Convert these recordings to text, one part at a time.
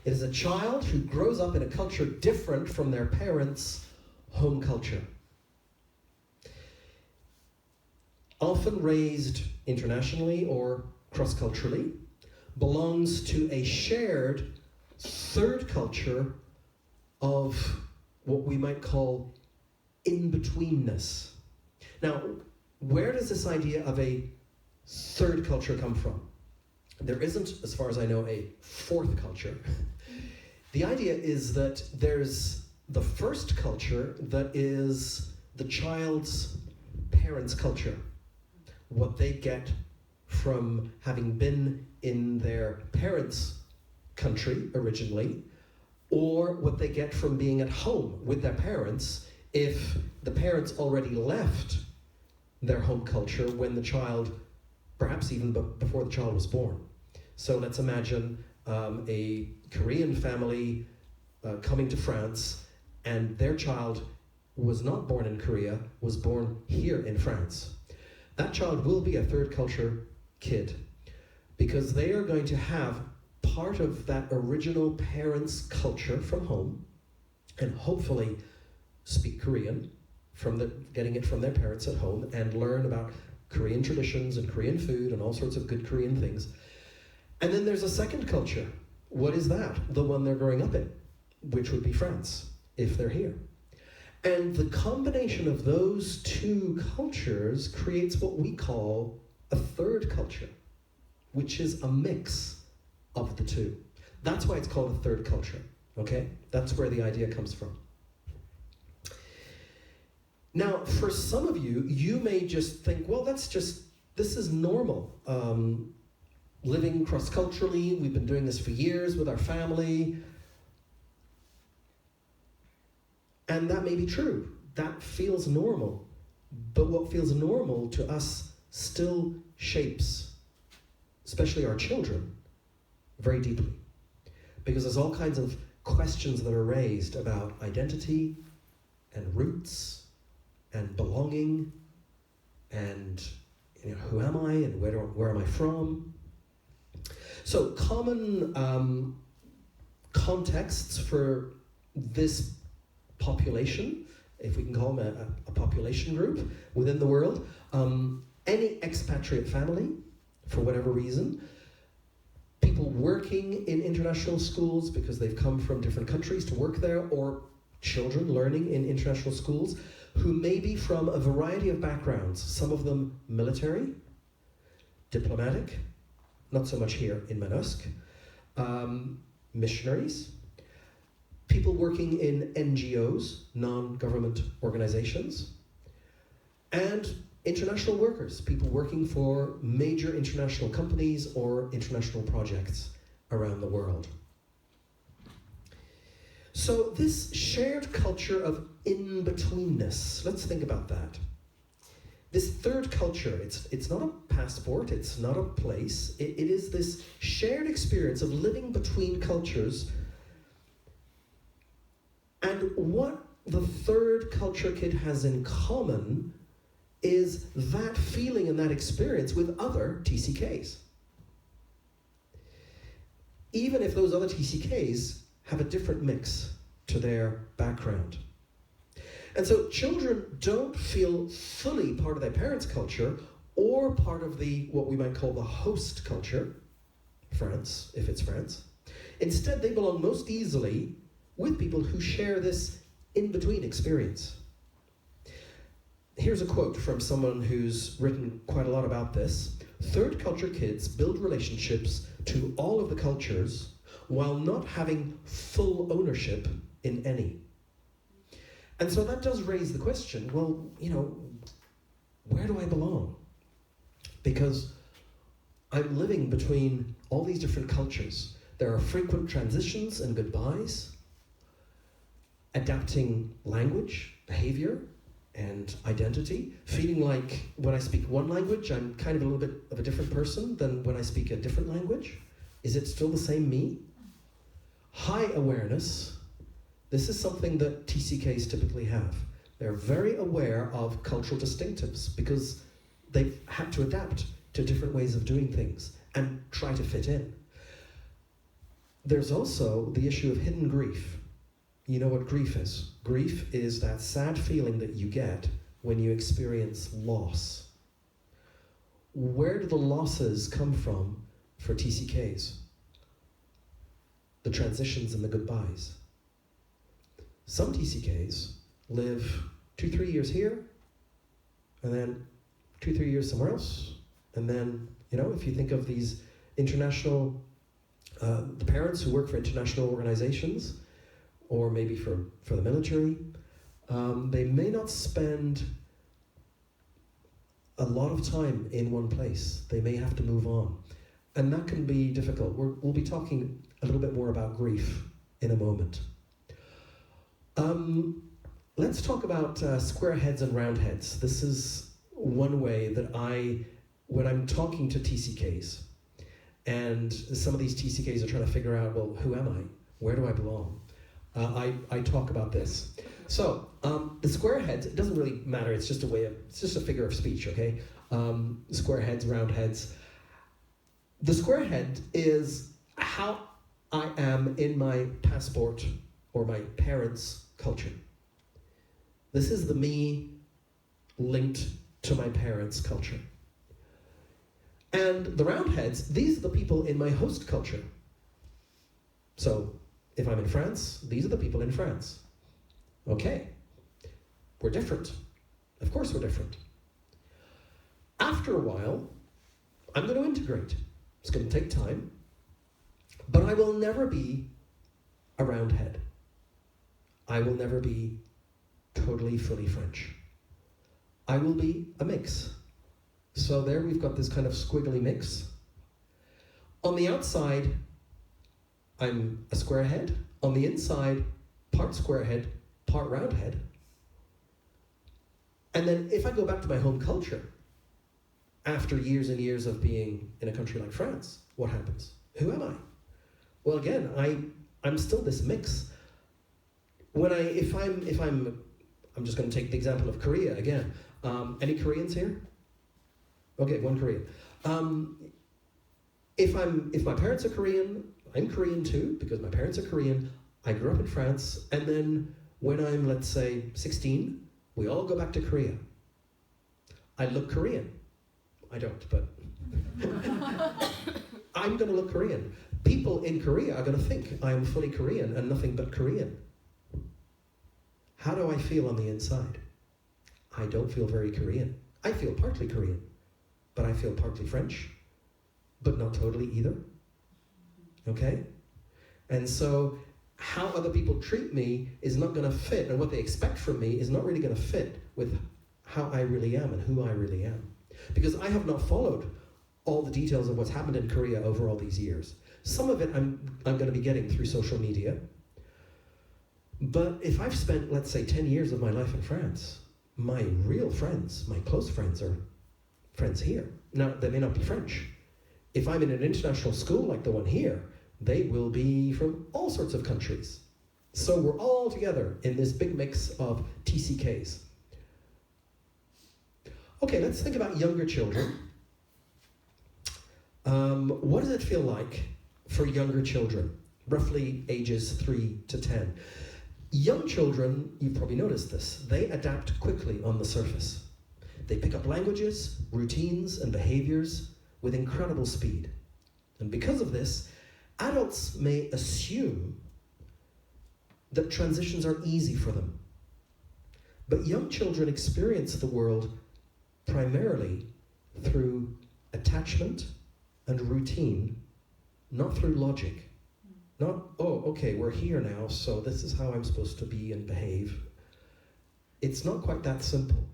It is a child who grows up in a culture different from their parents' home culture. Often raised internationally or cross-culturally, belongs to a shared third culture of what we might call in-betweenness. Now, where does this idea of a third culture come from? There isn't, as far as I know, a fourth culture. The idea is that there's the first culture that is the child's parents' culture, what they get from having been in their parents' country originally, or what they get from being at home with their parents if the parents already left their home culture when the child, perhaps even before the child was born. So let's imagine a Korean family coming to France, and their child was not born in Korea, was born here in France. That child will be a third culture kid, because they are going to have part of that original parents' culture from home, and hopefully speak Korean, getting it from their parents at home, and learn about Korean traditions and Korean food and all sorts of good Korean things. And then there's a second culture. What is that? The one they're growing up in, which would be France, if they're here. And the combination of those two cultures creates what we call a third culture, which is a mix of the two. That's why it's called a third culture, okay? That's where the idea comes from. Now, for some of you, you may just think, well, this is normal. Living cross-culturally, we've been doing this for years with our family. And that may be true. That feels normal. But what feels normal to us still shapes, especially our children, very deeply. Because there's all kinds of questions that are raised about identity and roots and belonging and who am I and where am I from? So common contexts for this population, if we can call them a population group within the world, any expatriate family, for whatever reason, people working in international schools because they've come from different countries to work there, or children learning in international schools who may be from a variety of backgrounds, some of them military, diplomatic, not so much here in Manosque, missionaries, people working in NGOs, non-government organizations, and international workers, people working for major international companies or international projects around the world. So this shared culture of in-betweenness, let's think about that. This third culture, it's not a passport, it's not a place, it is this shared experience of living between cultures. And what the third culture kid has in common is that feeling and that experience with other TCKs. Even if those other TCKs have a different mix to their background. And so children don't feel fully part of their parents' culture or part of what we might call the host culture, France, if it's France. Instead, they belong most easily with people who share this in-between experience. Here's a quote from someone who's written quite a lot about this. Third culture kids build relationships to all of the cultures while not having full ownership in any. And so that does raise the question, well, where do I belong? Because I'm living between all these different cultures. There are frequent transitions and goodbyes, adapting language, behavior, and identity, feeling like when I speak one language, I'm kind of a little bit of a different person than when I speak a different language. Is it still the same me? High awareness. This is something that TCKs typically have. They're very aware of cultural distinctives because they've had to adapt to different ways of doing things and try to fit in. there's also the issue of hidden grief. You know what grief is? Grief is that sad feeling that you get when you experience loss. Where do the losses come from for TCKs? The transitions and the goodbyes. Some TCKs live 2-3 years here, and then 2-3 years somewhere else, and then, if you think of these international, the parents who work for international organizations, or maybe for the military, they may not spend a lot of time in one place. They may have to move on. And that can be difficult. We'll be talking a little bit more about grief in a moment. Let's talk about square heads and round heads. This is one way that when I'm talking to TCKs, and some of these TCKs are trying to figure out, well, who am I? Where do I belong? I talk about this. So, the square heads, it doesn't really matter, it's just a figure of speech, okay? Square heads, round heads. The square head is how I am in my passport or my parents' culture. This is the me linked to my parents' culture. And the round heads, these are the people in my host culture. So, if I'm in France, these are the people in France. Okay, we're different. Of course we're different. After a while, I'm going to integrate. It's going to take time, but I will never be a round head. I will never be totally, fully French. I will be a mix. So there we've got this kind of squiggly mix. On the outside, I'm a square head. On the inside, part square head, part round head. And then if I go back to my home culture, after years and years of being in a country like France, what happens? Who am I? Well, again, I'm still this mix. I'm just going to take the example of Korea again. Any Koreans here? Okay, one Korean. If my parents are Korean, I'm Korean too, because my parents are Korean. I grew up in France, and then when I'm, let's say, 16, we all go back to Korea. I look Korean. I don't, but I'm going to look Korean. People in Korea are going to think I am fully Korean and nothing but Korean. How do I feel on the inside? I don't feel very Korean. I feel partly Korean, but I feel partly French, but not totally either. Okay? And so how other people treat me is not going to fit, and what they expect from me is not really going to fit with how I really am and who I really am. Because I have not followed all the details of what's happened in Korea over all these years. Some of it I'm going to be getting through social media. But if I've spent, let's say, 10 years of my life in France, my real friends, my close friends are friends here. Now, they may not be French. If I'm in an international school like the one here, they will be from all sorts of countries. So we're all together in this big mix of TCKs. Okay, let's think about younger children. What does it feel like for younger children, roughly ages 3 to 10? Young children, you've probably noticed this, they adapt quickly on the surface. They pick up languages, routines, and behaviors with incredible speed. And because of this, adults may assume that transitions are easy for them. But young children experience the world primarily through attachment and routine, not through logic. Not, oh, okay, we're here now, so this is how I'm supposed to be and behave. It's not quite that simple.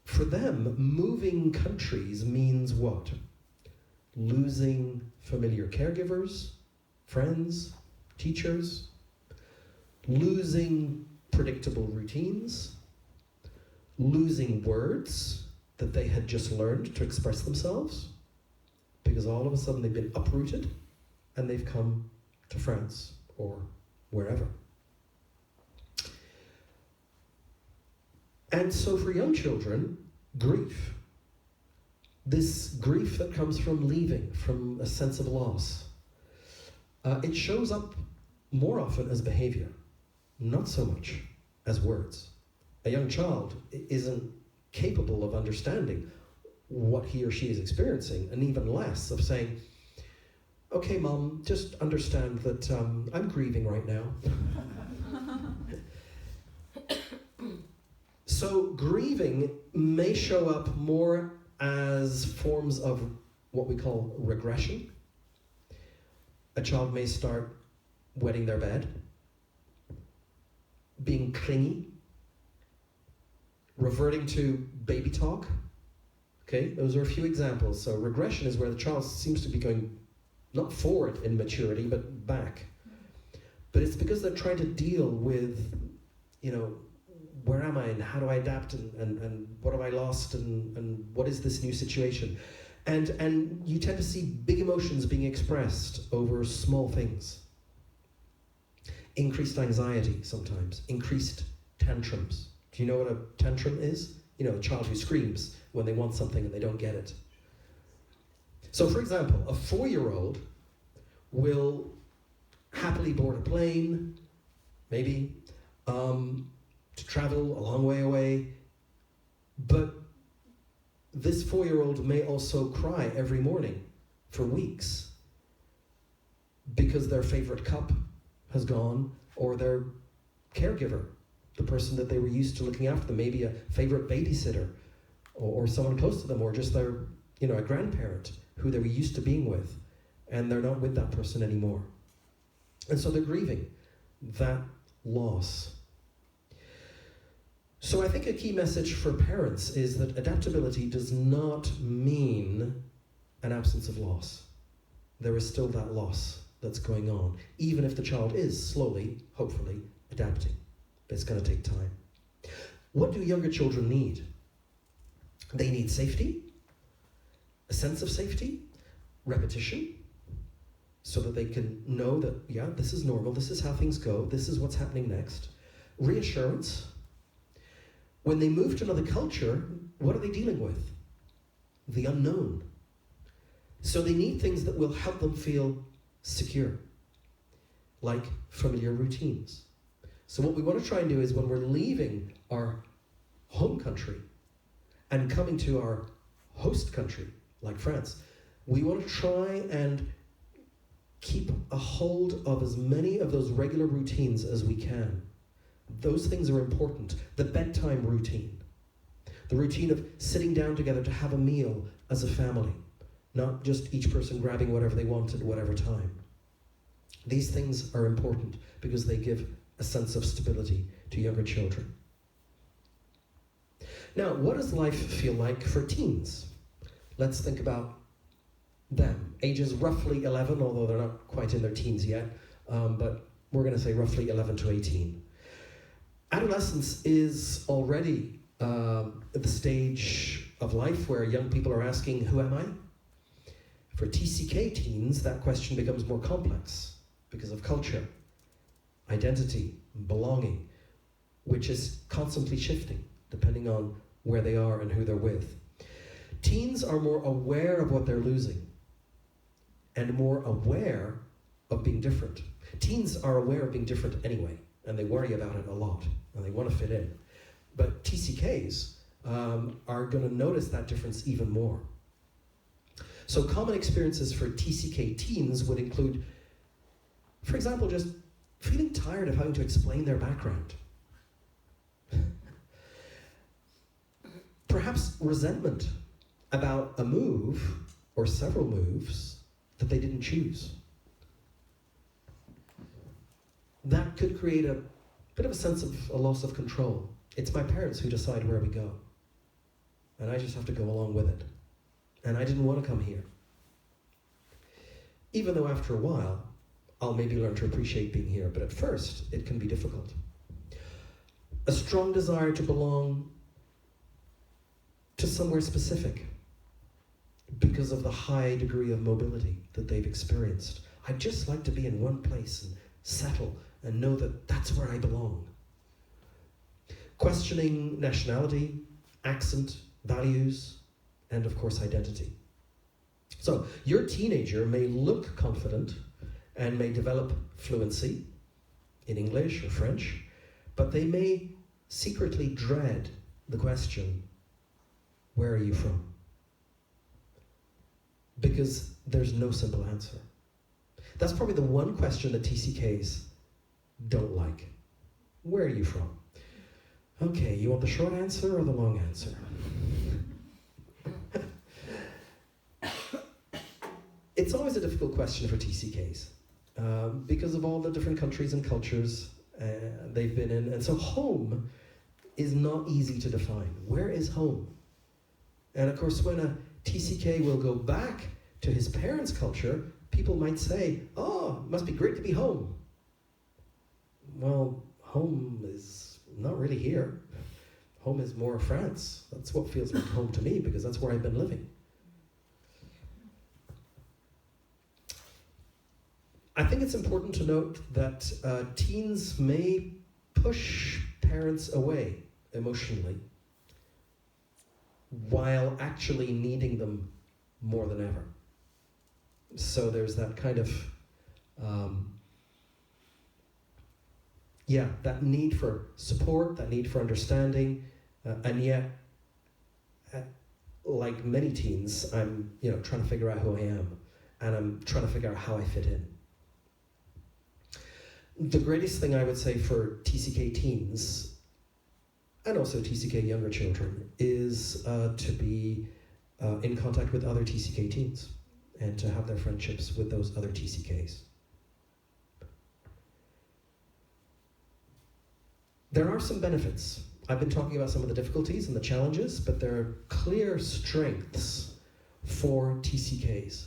For them, moving countries means what? Losing familiar caregivers, friends, teachers, losing predictable routines, losing words that they had just learned to express themselves, because all of a sudden they've been uprooted and they've come to France or wherever. And so for young children, grief This grief that comes from leaving, from a sense of loss, it shows up more often as behavior, not so much as words. A young child isn't capable of understanding what he or she is experiencing, and even less of saying, okay, Mom, just understand that I'm grieving right now. So grieving may show up more as forms of what we call regression. A child may start wetting their bed, being clingy, reverting to baby talk. Okay, those are a few examples. So regression is where the child seems to be going not forward in maturity, but back. But it's because they're trying to deal with, where am I and how do I adapt and what have I lost and what is this new situation? And you tend to see big emotions being expressed over small things. Increased anxiety sometimes, increased tantrums. Do you know what a tantrum is? A child who screams when they want something and they don't get it. So for example, a 4-year-old will happily board a plane, maybe, to travel a long way away, but this 4-year-old may also cry every morning for weeks because their favorite cup has gone, or their caregiver, the person that they were used to looking after them, maybe a favorite babysitter, or someone close to them, or just their, a grandparent who they were used to being with, and they're not with that person anymore. And so they're grieving that loss. So I think a key message for parents is that adaptability does not mean an absence of loss. There is still that loss that's going on, even if the child is slowly, hopefully, adapting. But it's going to take time. What do younger children need? They need safety, a sense of safety, repetition, so that they can know that, yeah, this is normal, this is how things go, this is what's happening next. Reassurance. When they move to another culture, what are they dealing with? The unknown. So they need things that will help them feel secure, like familiar routines. So what we want to try and do is when we're leaving our home country and coming to our host country, like France, we want to try and keep a hold of as many of those regular routines as we can. Those things are important. The bedtime routine, the routine of sitting down together to have a meal as a family, not just each person grabbing whatever they want at whatever time. These things are important because they give a sense of stability to younger children. Now, what does life feel like for teens? Let's think about them. Ages roughly 11, although they're not quite in their teens yet, but we're going to say roughly 11 to 18. Adolescence is already at the stage of life where young people are asking, who am I? For TCK teens, that question becomes more complex because of culture, identity, belonging, which is constantly shifting depending on where they are and who they're with. Teens are more aware of what they're losing and more aware of being different. Teens are aware of being different anyway, and they worry about it a lot, and they want to fit in. But TCKs are going to notice that difference even more. So common experiences for TCK teens would include, for example, just feeling tired of having to explain their background. Perhaps resentment about a move or several moves that they didn't choose. That could create a bit of a sense of a loss of control. It's my parents who decide where we go, and I just have to go along with it. And I didn't want to come here. Even though after a while, I'll maybe learn to appreciate being here, but at first, it can be difficult. A strong desire to belong to somewhere specific because of the high degree of mobility that they've experienced. I'd just like to be in one place and settle and know that that's where I belong. Questioning nationality, accent, values, and of course identity. So your teenager may look confident and may develop fluency in English or French, but they may secretly dread the question, where are you from? Because there's no simple answer. That's probably the one question that TCKs don't like. Where are you from? Okay, you want the short answer or the long answer? It's always a difficult question for TCKs because of all the different countries and cultures they've been in. And so home is not easy to define. Where is home? And of course, when a TCK will go back to his parents' culture, people might say, oh, it must be great to be home. Well, home is not really here. Home is more France. That's what feels like home to me, because that's where I've been living. I think it's important to note that teens may push parents away emotionally while actually needing them more than ever. So there's that kind of, that need for support, that need for understanding, and yet, like many teens, I'm trying to figure out who I am, and I'm trying to figure out how I fit in. The greatest thing I would say for TCK teens, and also TCK younger children, is to be in contact with other TCK teens and to have their friendships with those other TCKs. There are some benefits. I've been talking about some of the difficulties and the challenges, but there are clear strengths for TCKs.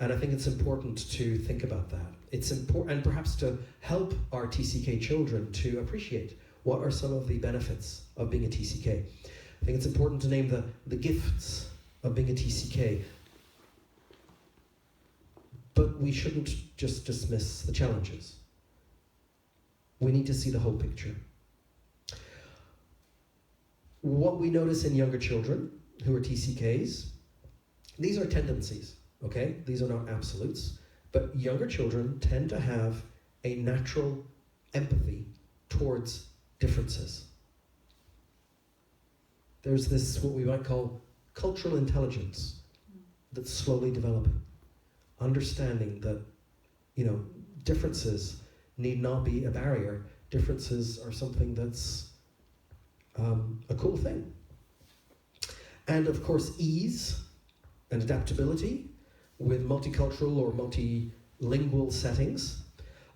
And I think it's important to think about that. It's important, and perhaps to help our TCK children to appreciate what are some of the benefits of being a TCK. I think it's important to name the gifts of being a TCK. But we shouldn't just dismiss the challenges. We need to see the whole picture. What we notice in younger children who are TCKs, these are tendencies, okay? These are not absolutes. But younger children tend to have a natural empathy towards differences. There's this, what we might call, cultural intelligence that's slowly developing. Understanding that, differences need not be a barrier. Differences are something that's a cool thing. And of course, ease and adaptability with multicultural or multilingual settings.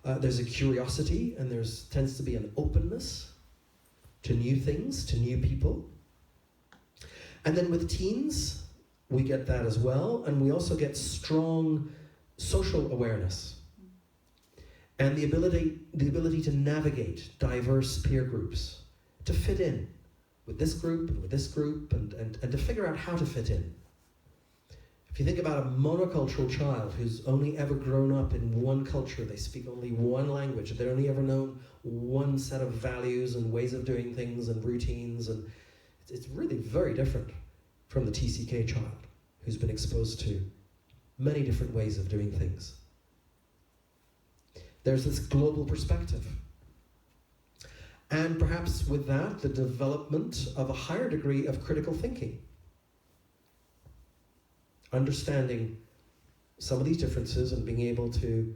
There's a curiosity, and tends to be an openness to new things, to new people. And then with teens, we get that as well, and we also get strong social awareness and the ability to navigate diverse peer groups, to fit in with this group and with this group, and to figure out how to fit in. If you think about a monocultural child who's only ever grown up in one culture, they speak only one language, they've only ever known one set of values and ways of doing things and routines, and it's really very different from the TCK child who's been exposed to many different ways of doing things. There's this global perspective. And perhaps with that, the development of a higher degree of critical thinking. Understanding some of these differences and being able to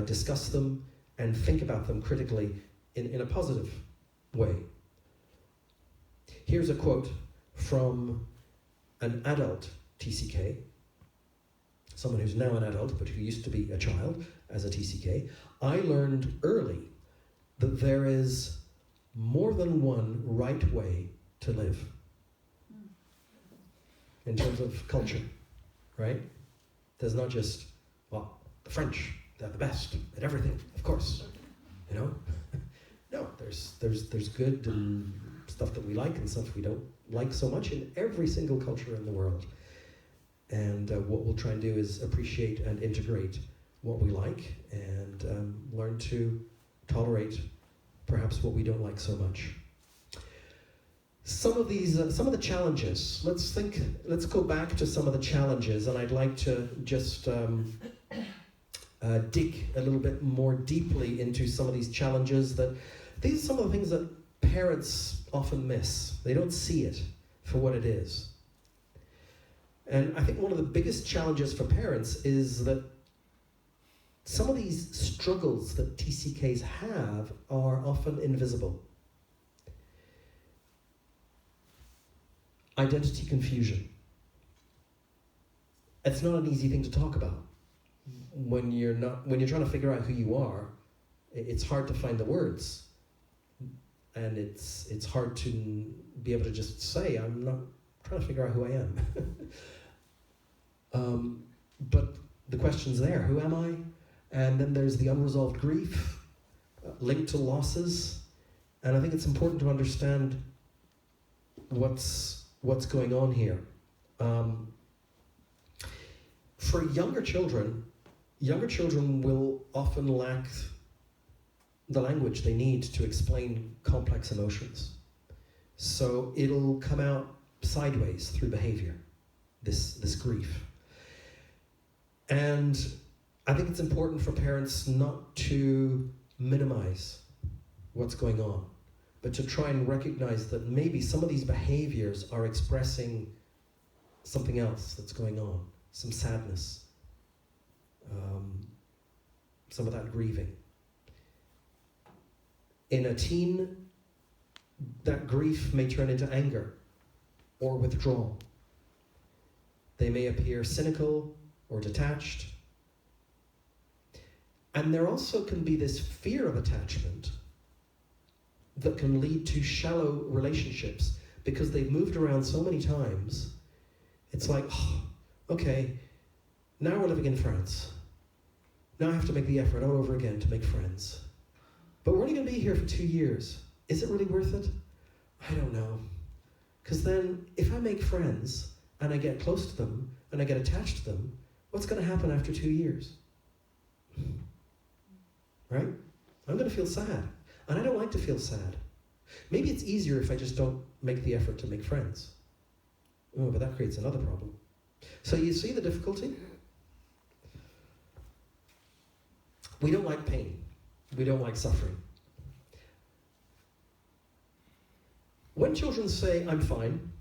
discuss them and think about them critically in a positive way. Here's a quote from an adult TCK, someone who's now an adult but who used to be a child as a TCK. I learned early that there is more than one right way to live in terms of culture, right? There's not just, well, the French, they're the best at everything, of course, you know? No, there's good and stuff that we like and stuff we don't like so much in every single culture in the world. And what we'll try and do is appreciate and integrate what we like and learn to tolerate perhaps what we don't like so much. some of the challenges. Let's go back to some of the challenges, and I'd like to just dig a little bit more deeply into some of these challenges. These are some of the things that parents often miss. They don't see it for what it is. And I think one of the biggest challenges for parents is that some of these struggles that TCKs have are often invisible. Identity confusion. It's not an easy thing to talk about. When you're trying to figure out who you are, it's hard to find the words. And it's hard to be able to just say, I'm not trying to figure out who I am. But the question's there, who am I? And then there's the unresolved grief linked to losses. And I think it's important to understand what's going on here. For younger children will often lack the language they need to explain complex emotions. So it'll come out sideways through behavior, this grief. And I think it's important for parents not to minimize what's going on, but to try and recognize that maybe some of these behaviors are expressing something else that's going on, some sadness, some of that grieving. In a teen, that grief may turn into anger or withdrawal. They may appear cynical or detached. And there also can be this fear of attachment that can lead to shallow relationships because they've moved around so many times. It's like, oh, okay, now we're living in France. Now I have to make the effort all over again to make friends. But we're only going to be here for 2 years. Is it really worth it? I don't know. Because then if I make friends and I get close to them and I get attached to them, what's going to happen after 2 years? Right? I'm going to feel sad. And I don't like to feel sad. Maybe it's easier if I just don't make the effort to make friends. Oh, but that creates another problem. So you see the difficulty? We don't like pain. We don't like suffering. When children say, I'm fine,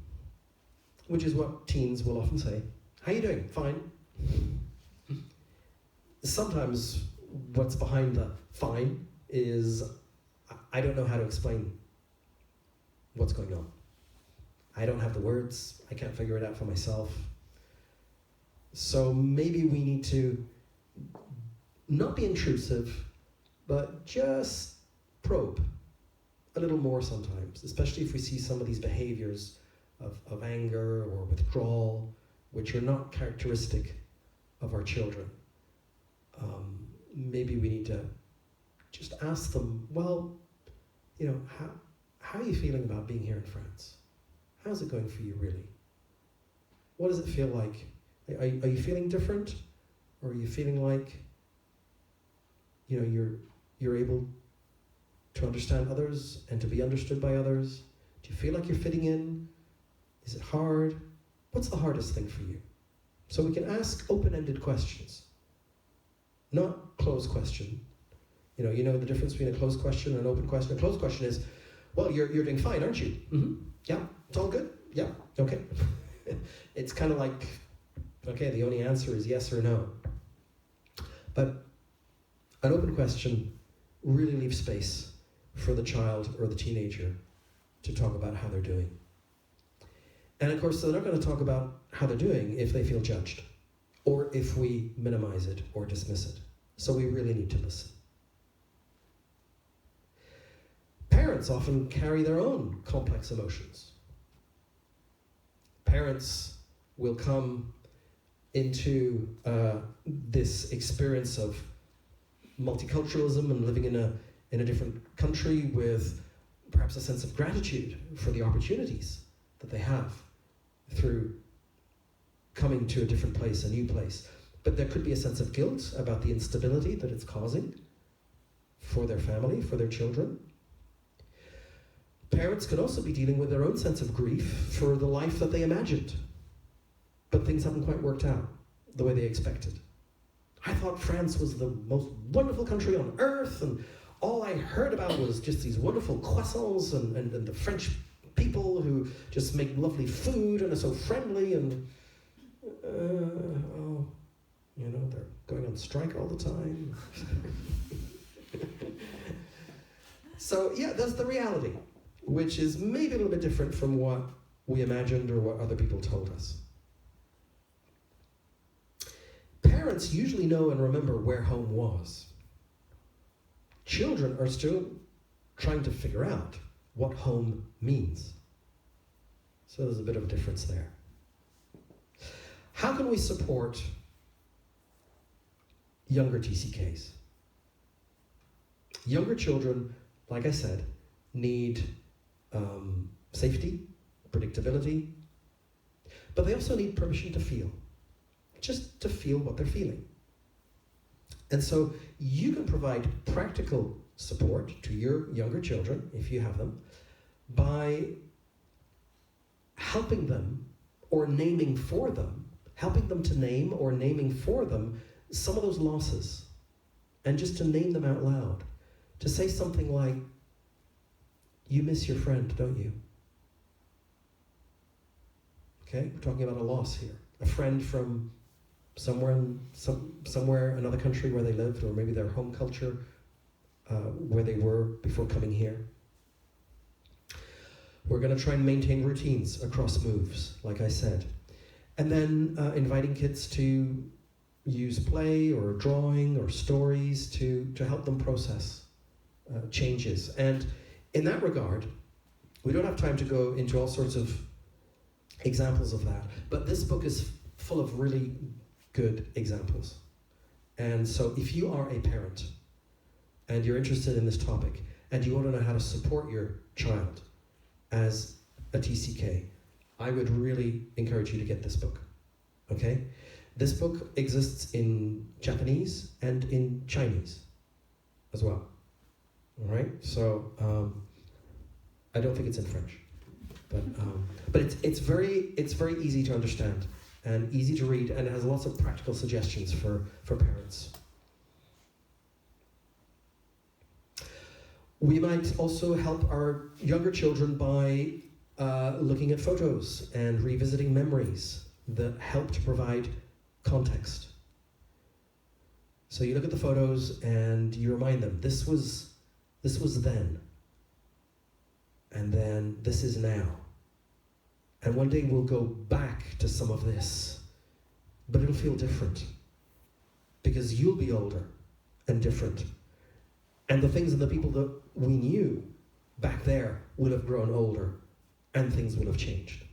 which is what teens will often say, how are you doing? Fine. Sometimes what's behind the fine is, I don't know how to explain what's going on. I don't have the words. I can't figure it out for myself. So maybe we need to not be intrusive, but just probe a little more sometimes, especially if we see some of these behaviors of anger or withdrawal, which are not characteristic of our children. Maybe we need to just ask them, well, you know, how are you feeling about being here in France? How's it going for you, really? What does it feel like? Are you feeling different? Or are you feeling like, you know, you're able to understand others and to be understood by others? Do you feel like you're fitting in? Is it hard? What's the hardest thing for you? So we can ask open-ended questions, not closed question. You know the difference between a closed question and an open question? A closed question is, well, you're doing fine, aren't you? Mm-hmm. Yeah, it's all good? Yeah, okay. It's kind of like, okay, the only answer is yes or no. But an open question really leaves space for the child or the teenager to talk about how they're doing. And of course, they're not going to talk about how they're doing if they feel judged, or if we minimize it or dismiss it. So we really need to listen. Parents often carry their own complex emotions. Parents will come into this experience of multiculturalism and living in a different country with perhaps a sense of gratitude for the opportunities that they have through coming to a different place, a new place. But there could be a sense of guilt about the instability that it's causing for their family, for their children. Parents could also be dealing with their own sense of grief for the life that they imagined, but things haven't quite worked out the way they expected. I thought France was the most wonderful country on earth, and all I heard about was just these wonderful croissants and the French people who just make lovely food and are so friendly, and they're going on strike all the time. So yeah, that's the reality, which is maybe a little bit different from what we imagined or what other people told us. Parents usually know and remember where home was. Children are still trying to figure out what home means. So there's a bit of a difference there. How can we support younger TCKs? Younger children, like I said, need safety, predictability, but they also need permission to feel. Just to feel what they're feeling. And so you can provide practical support to your younger children, if you have them, by helping them or naming for them, helping them to name or naming for them some of those losses, and just to name them out loud. To say something like, you miss your friend, don't you? Okay, we're talking about a loss here. A friend from somewhere, another country where they lived, or maybe their home culture, where they were before coming here. We're going to try and maintain routines across moves, like I said. And then inviting kids to use play or drawing or stories to help them process changes. And in that regard, we don't have time to go into all sorts of examples of that, but this book is full of really good examples. And so if you are a parent and you're interested in this topic and you want to know how to support your child as a TCK, I would really encourage you to get this book, okay? This book exists in Japanese and in Chinese as well, all right? So I don't think it's in French, but it's very easy to understand and easy to read, and it has lots of practical suggestions for parents. We might also help our younger children by looking at photos and revisiting memories that help to provide context. So you look at the photos and you remind them, this was then, and then this is now. And one day we'll go back to some of this, but it'll feel different because you'll be older and different. And the things and the people that we knew back there will have grown older and things will have changed.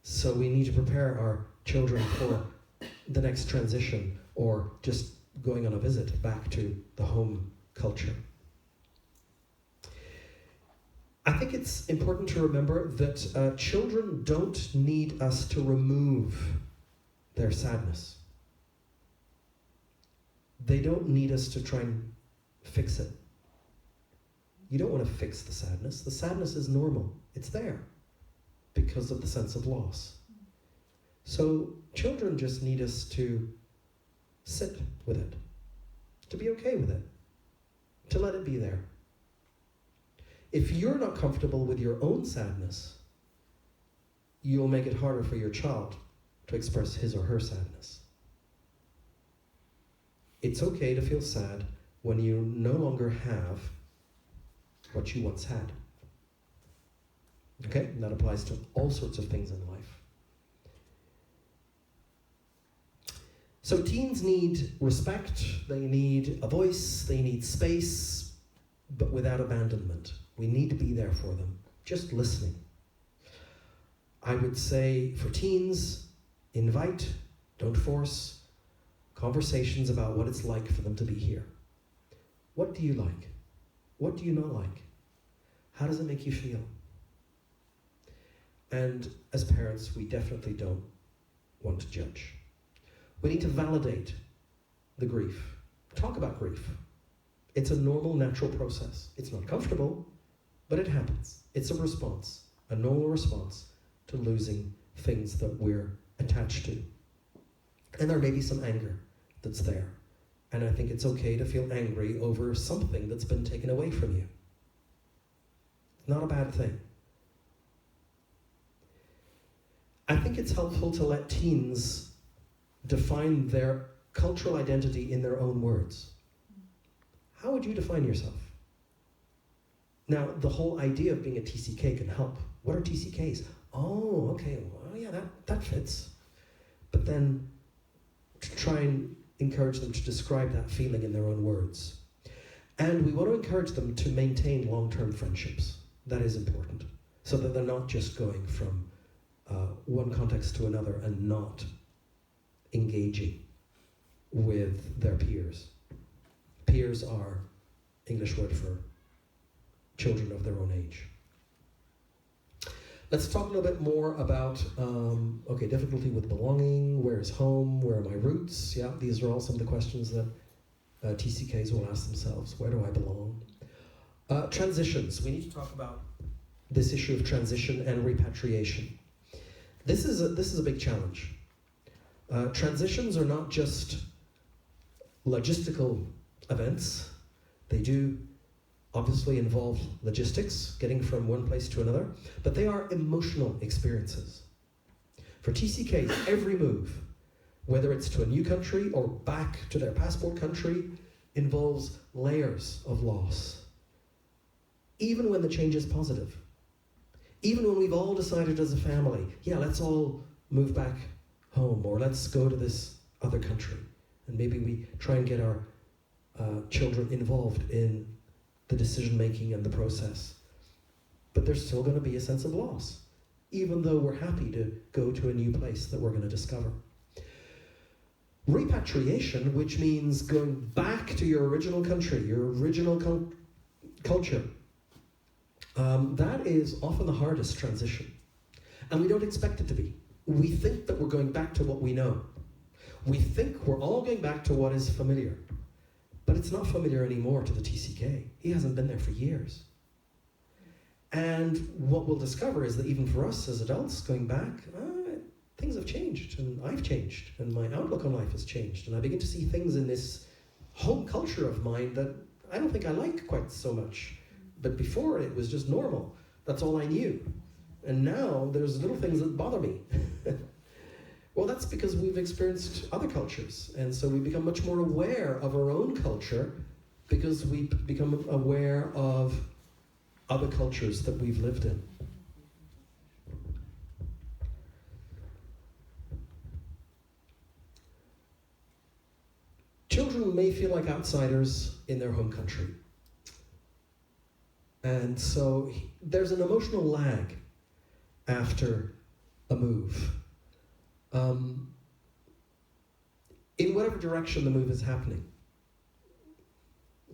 So we need to prepare our children for the next transition or just going on a visit back to the home culture. I think it's important to remember that children don't need us to remove their sadness. They don't need us to try and fix it. You don't want to fix the sadness. The sadness is normal. It's there because of the sense of loss. So children just need us to sit with it, to be okay with it, to let it be there. If you're not comfortable with your own sadness, you'll make it harder for your child to express his or her sadness. It's okay to feel sad when you no longer have what you once had. Okay? And that applies to all sorts of things in life. So teens need respect, they need a voice, they need space, but without abandonment. We need to be there for them, just listening. I would say for teens, invite, don't force, conversations about what it's like for them to be here. What do you like? What do you not like? How does it make you feel? And as parents, we definitely don't want to judge. We need to validate the grief. Talk about grief. It's a normal, natural process. It's not comfortable, But it happens. It's a response, a normal response to losing things that we're attached to. And there may be some anger that's there. And I think it's okay to feel angry over something that's been taken away from you. It's not a bad thing. I think it's helpful to let teens define their cultural identity in their own words. How would you define yourself? Now, the whole idea of being a TCK can help. What are TCKs? Oh, okay, well, yeah, that fits. But then try and encourage them to describe that feeling in their own words. And we want to encourage them to maintain long-term friendships. That is important. So that they're not just going from one context to another and not engaging with their peers. Peers are English word for children of their own age. Let's talk a little bit more about, difficulty with belonging, where is home, where are my roots? Yeah, these are all some of the questions that TCKs will ask themselves. Where do I belong? Transitions. We need to talk about this issue of transition and repatriation. This is a big challenge. Transitions are not just logistical events. They do obviously involve logistics, getting from one place to another, but they are emotional experiences. For TCKs, every move, whether it's to a new country or back to their passport country, involves layers of loss. Even when the change is positive. Even when we've all decided as a family, yeah, let's all move back home, or let's go to this other country. And maybe we try and get our children involved in the decision-making and the process. But there's still going to be a sense of loss, even though we're happy to go to a new place that we're going to discover. Repatriation, which means going back to your original country, your original culture, that is often the hardest transition. And we don't expect it to be. We think that we're going back to what we know. We think we're all going back to what is familiar. But it's not familiar anymore to the TCK. He hasn't been there for years. And what we'll discover is that even for us as adults going back, things have changed, and I've changed, and my outlook on life has changed, and I begin to see things in this home culture of mine that I don't think I like quite so much. But before, it was just normal. That's all I knew. And now there's little things that bother me. Well, that's because we've experienced other cultures, and so we become much more aware of our own culture because we become aware of other cultures that we've lived in. Children may feel like outsiders in their home country. And so there's an emotional lag after a move. In whatever direction the move is happening.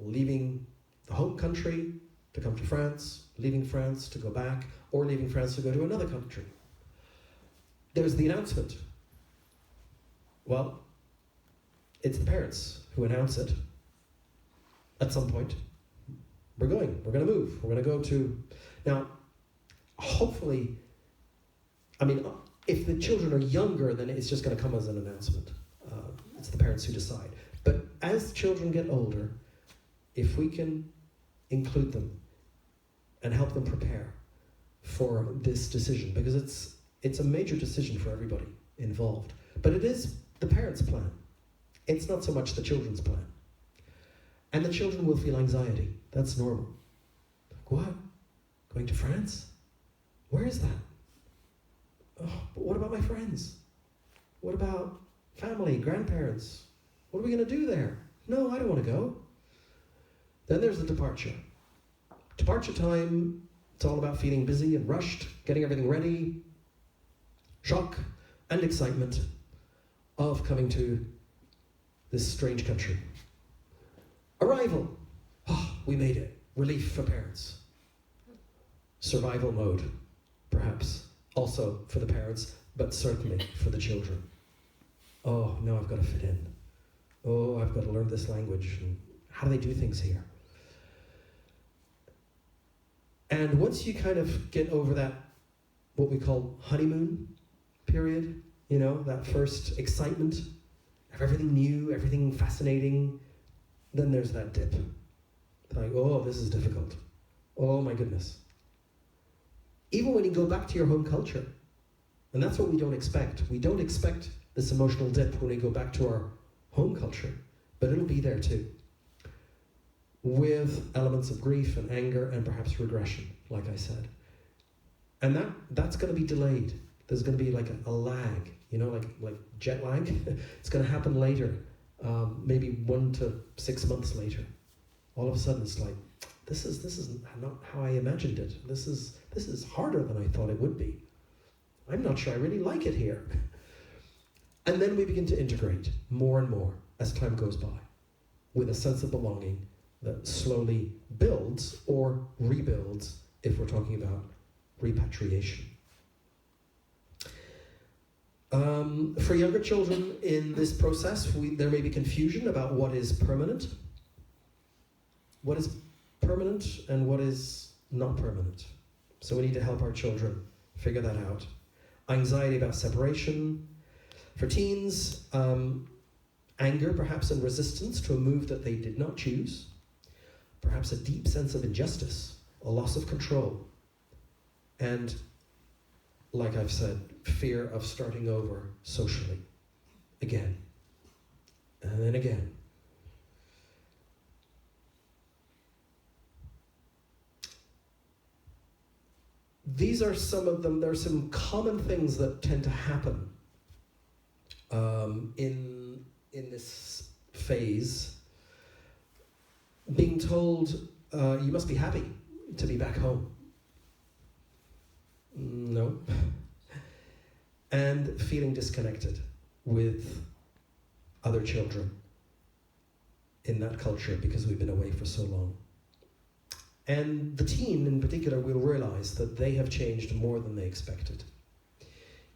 Leaving the home country to come to France, leaving France to go back, or leaving France to go to another country. There's the announcement. Well, it's the parents who announce it at some point. We're going to move, we're going to go to... Now, hopefully, if the children are younger, then it's just going to come as an announcement. It's the parents who decide. But as children get older, if we can include them and help them prepare for this decision, because it's a major decision for everybody involved. But it is the parents' plan. It's not so much the children's plan. And the children will feel anxiety. That's normal. What? Going to France? Where is that? Oh, but what about my friends? What about family, grandparents? What are we going to do there? No, I don't want to go. Then there's the departure. Departure time, it's all about feeling busy and rushed, getting everything ready, shock and excitement of coming to this strange country. Arrival. Oh, we made it. Relief for parents. Survival mode, perhaps. Also for the parents, but certainly for the children. Oh, no, I've got to fit in. Oh, I've got to learn this language. And how do they do things here? And once you kind of get over that, what we call honeymoon period, you know, that first excitement of everything new, everything fascinating, then there's that dip. Like, oh, this is difficult. Oh my goodness. Even when you go back to your home culture, and that's what we don't expect. We don't expect this emotional dip when we go back to our home culture, but it'll be there too, with elements of grief and anger and perhaps regression, like I said. And that's going to be delayed. There's going to be like a lag, you know, like jet lag. It's going to happen later, maybe 1 to 6 months later. All of a sudden, it's like, this is not how I imagined it. This is harder than I thought it would be. I'm not sure I really like it here. And then we begin to integrate more and more as time goes by, with a sense of belonging that slowly builds or rebuilds if we're talking about repatriation. For younger children in this process, there may be confusion about what is permanent. What is permanent and what is not permanent. So we need to help our children figure that out. Anxiety about separation. For teens, anger perhaps and resistance to a move that they did not choose. Perhaps a deep sense of injustice, a loss of control. And, like I've said, fear of starting over socially. Again. And then again. These are some of them. There are some common things that tend to happen in this phase. Being told, you must be happy to be back home. No. And feeling disconnected with other children in that culture because we've been away for so long. And the teen in particular will realize that they have changed more than they expected.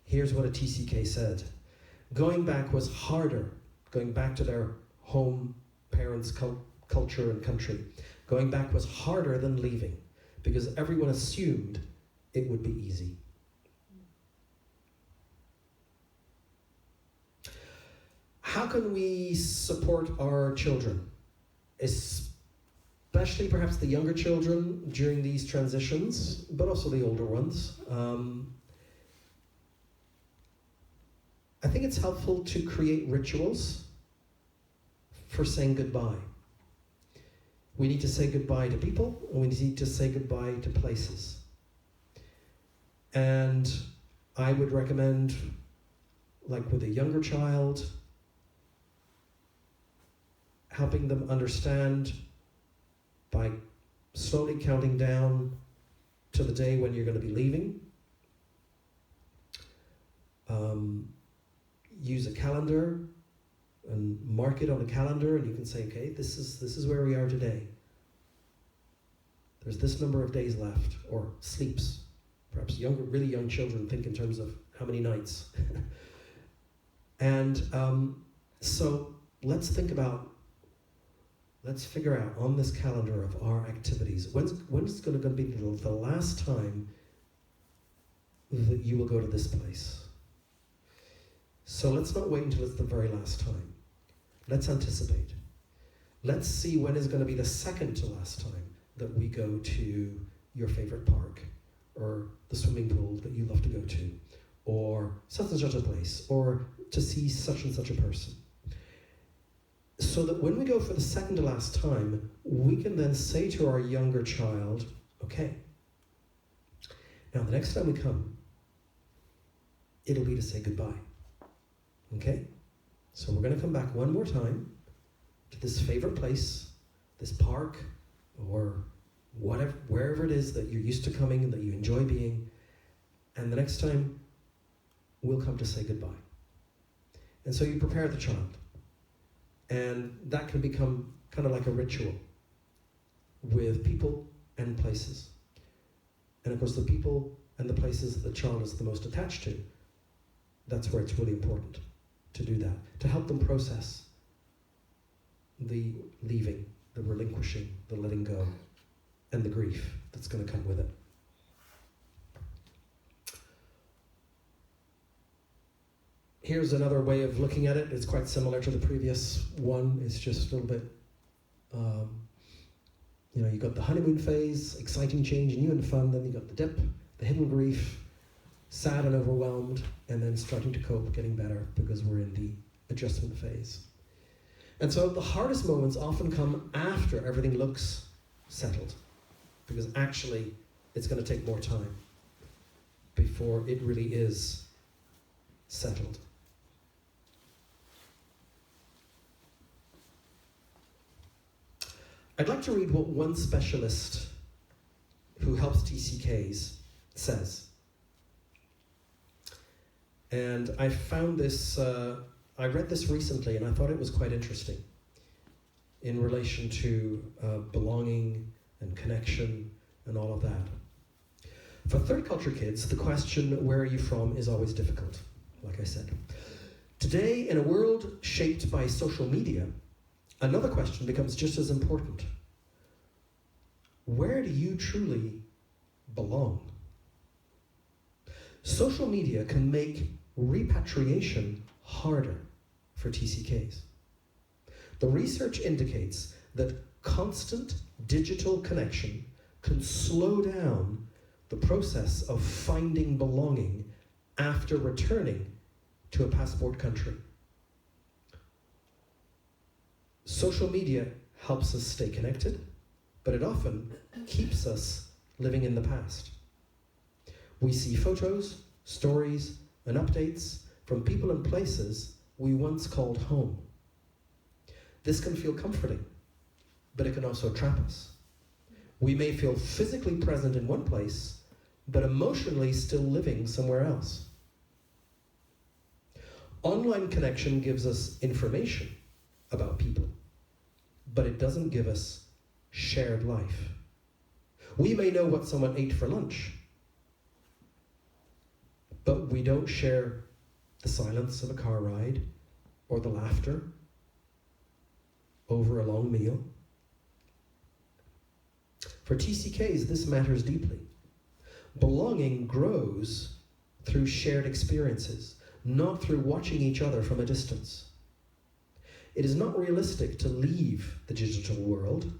Here's what a TCK said. Going back was harder, going back to their home parents' culture and country. Going back was harder than leaving because everyone assumed it would be easy. How can we support our children? Especially perhaps the younger children during these transitions, but also the older ones. I think it's helpful to create rituals for saying goodbye. We need to say goodbye to people, and we need to say goodbye to places. And I would recommend, like with a younger child, helping them understand by slowly counting down to the day when you're going to be leaving. Use a calendar and mark it on a calendar, and you can say, okay, this is where we are today. There's this number of days left, or sleeps. Perhaps really young children think in terms of how many nights. And so let's figure out on this calendar of our activities, when's going to be the last time that you will go to this place. So let's not wait until it's the very last time. Let's anticipate. Let's see when is going to be the second to last time that we go to your favorite park, or the swimming pool that you love to go to, or such and such a place, or to see such and such a person. So that when we go for the second to last time, we can then say to our younger child, okay, now the next time we come, it'll be to say goodbye. Okay? So we're going to come back one more time to this favorite place, this park, or whatever, wherever it is that you're used to coming and that you enjoy being, and the next time we'll come to say goodbye. And so you prepare the child. And that can become kind of like a ritual with people and places. And of course, the people and the places that the child is the most attached to, that's where it's really important to do that, to help them process the leaving, the relinquishing, the letting go, and the grief. that's going to come with it. Here's another way of looking at it. It's quite similar to the previous one. It's just a little bit, you got the honeymoon phase, exciting change, new and fun. Then you got the dip, the hidden grief, sad and overwhelmed, and then starting to cope, getting better, because we're in the adjustment phase. And so the hardest moments often come after everything looks settled, because actually it's going to take more time before it really is settled. I'd like to read what one specialist who helps TCKs says. And I found this, I read this recently and I thought it was quite interesting in relation to belonging and connection and all of that. For third culture kids, the question, where are you from, is always difficult, like I said. Today, in a world shaped by social media, another question becomes just as important. Where do you truly belong? Social media can make repatriation harder for TCKs. The research indicates that constant digital connection can slow down the process of finding belonging after returning to a passport country. Social media helps us stay connected, but it often keeps us living in the past. We see photos, stories, and updates from people and places we once called home. This can feel comforting, but it can also trap us. We may feel physically present in one place, but emotionally still living somewhere else. Online connection gives us information about people, but it doesn't give us shared life. We may know what someone ate for lunch, but we don't share the silence of a car ride or the laughter over a long meal. For TCKs, this matters deeply. Belonging grows through shared experiences, not through watching each other from a distance. It is not realistic to leave the digital world.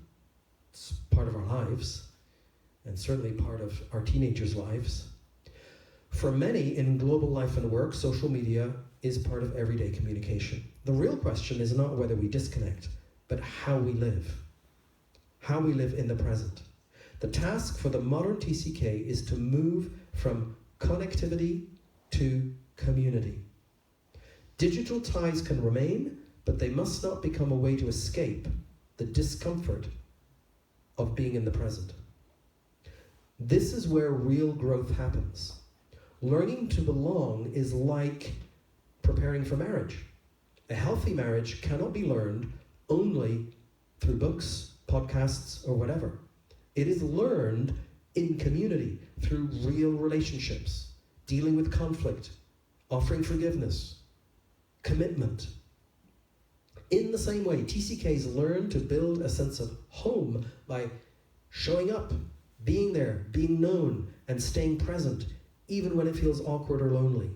It's part of our lives, and certainly part of our teenagers' lives. For many in global life and work, social media is part of everyday communication. The real question is not whether we disconnect, but how we live in the present. The task for the modern TCK is to move from connectivity to community. Digital ties can remain, but they must not become a way to escape the discomfort of being in the present. This is where real growth happens. Learning to belong is like preparing for marriage. A healthy marriage cannot be learned only through books, podcasts, or whatever. It is learned in community, through real relationships, dealing with conflict, offering forgiveness, commitment. In the same way, TCKs learn to build a sense of home by showing up, being there, being known, and staying present, even when it feels awkward or lonely.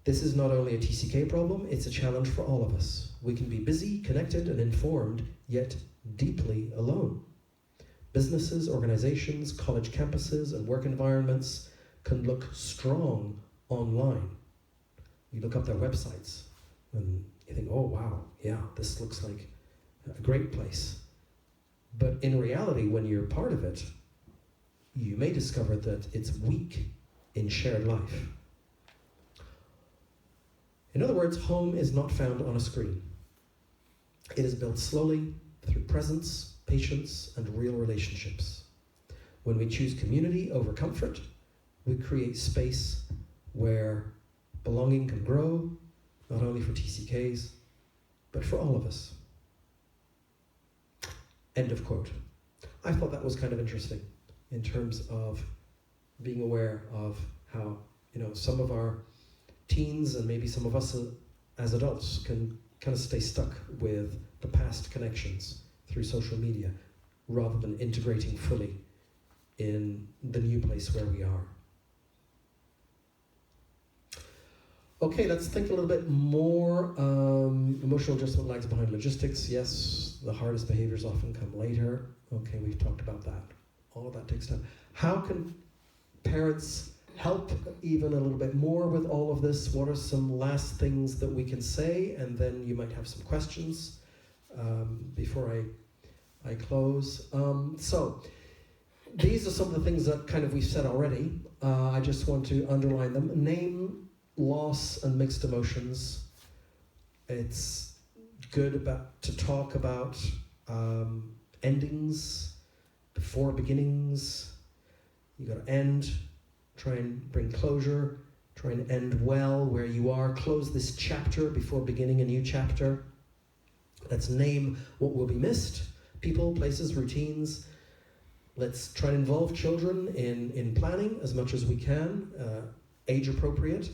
This is not only a TCK problem, it's a challenge for all of us. We can be busy, connected, and informed, yet deeply alone. Businesses, organizations, college campuses, and work environments can look strong online. You look up their websites, and you think, oh wow, yeah, this looks like a great place. But in reality, when you're part of it, you may discover that it's weak in shared life. In other words, home is not found on a screen. It is built slowly through presence, patience, and real relationships. When we choose community over comfort, we create space where belonging can grow, not only for TCKs, but for all of us. End of quote. I thought that was kind of interesting in terms of being aware of how, some of our teens and maybe some of us as adults can kind of stay stuck with the past connections through social media. rather than integrating fully in the new place where we are. Okay, let's think a little bit more. Emotional adjustment lags behind logistics. Yes, the hardest behaviors often come later. Okay, we've talked about that. All of that takes time. How can parents help even a little bit more with all of this? What are some last things that we can say? And then you might have some questions before I close. So, these are some of the things that kind of we've said already. I just want to underline them. Name loss and mixed emotions. It's good to talk about endings before beginnings. You got to end. Try and bring closure. Try and end well where you are. Close this chapter before beginning a new chapter. Let's name what will be missed. People, places, routines. Let's try and involve children in planning as much as we can, age appropriate.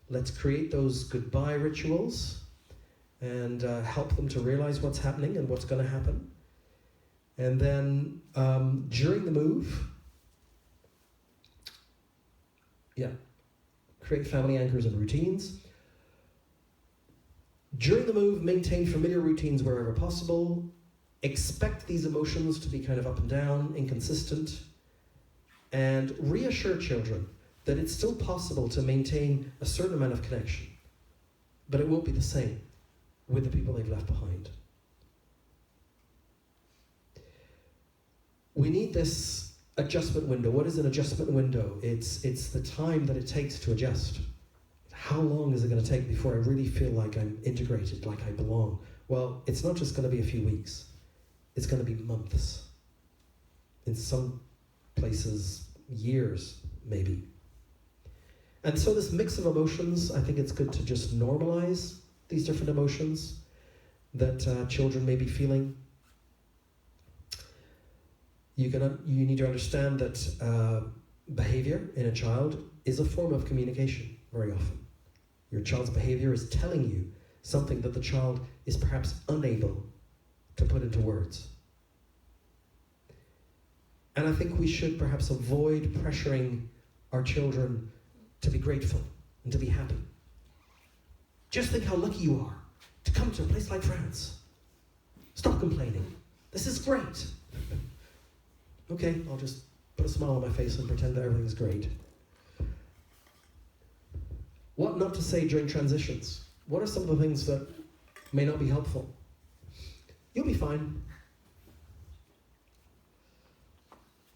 Let's create those goodbye rituals and help them to realize what's happening and what's going to happen. And then during the move, create family anchors and routines. During the move, maintain familiar routines wherever possible. Expect these emotions to be kind of up and down, inconsistent, and reassure children that it's still possible to maintain a certain amount of connection, but it won't be the same with the people they've left behind. We need this adjustment window. What is an adjustment window? It's the time that it takes to adjust. How long is it going to take before I really feel like I'm integrated, like I belong? Well, it's not just going to be a few weeks. It's going to be months. In some places, years, maybe. And so this mix of emotions, I think it's good to just normalize these different emotions that children may be feeling. You need to understand that behavior in a child is a form of communication very often. Your child's behavior is telling you something that the child is perhaps unable to put into words. And I think we should perhaps avoid pressuring our children to be grateful and to be happy. Just think how lucky you are to come to a place like France. Stop complaining. This is great. Okay, I'll just put a smile on my face and pretend that everything's great. What not to say during transitions? What are some of the things that may not be helpful? You'll be fine.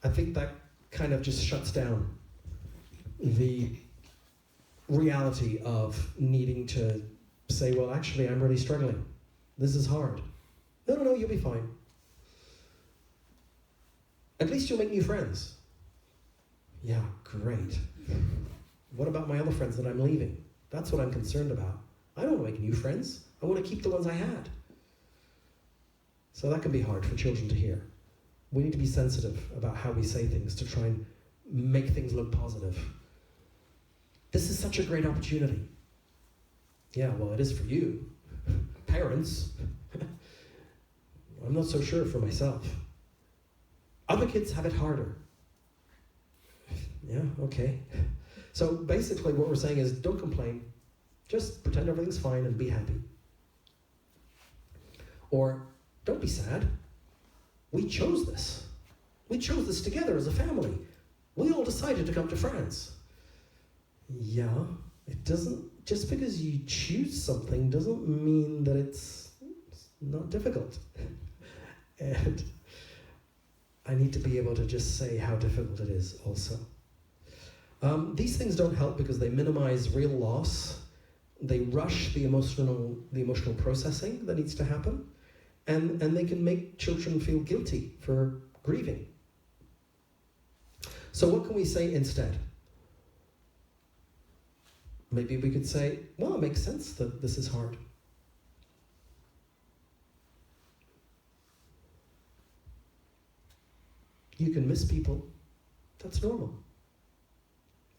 I think that kind of just shuts down the reality of needing to say, well, actually, I'm really struggling. This is hard. No, you'll be fine. At least you'll make new friends. Yeah, great. What about my other friends that I'm leaving? That's what I'm concerned about. I don't want to make new friends. I want to keep the ones I had. So that can be hard for children to hear. We need to be sensitive about how we say things to try and make things look positive. This is such a great opportunity. Yeah, well, it is for you, parents. I'm not so sure for myself. Other kids have it harder. Yeah, okay. So basically what we're saying is don't complain. Just pretend everything's fine and be happy. Or don't be sad. We chose this. We chose this together as a family. We all decided to come to France. Yeah, it doesn't, just because you choose something doesn't mean that it's not difficult. And I need to be able to just say how difficult it is also. These things don't help because they minimize real loss. They rush the emotional processing that needs to happen. And they can make children feel guilty for grieving. So what can we say instead? Maybe we could say, well, it makes sense that this is hard. You can miss people. That's normal.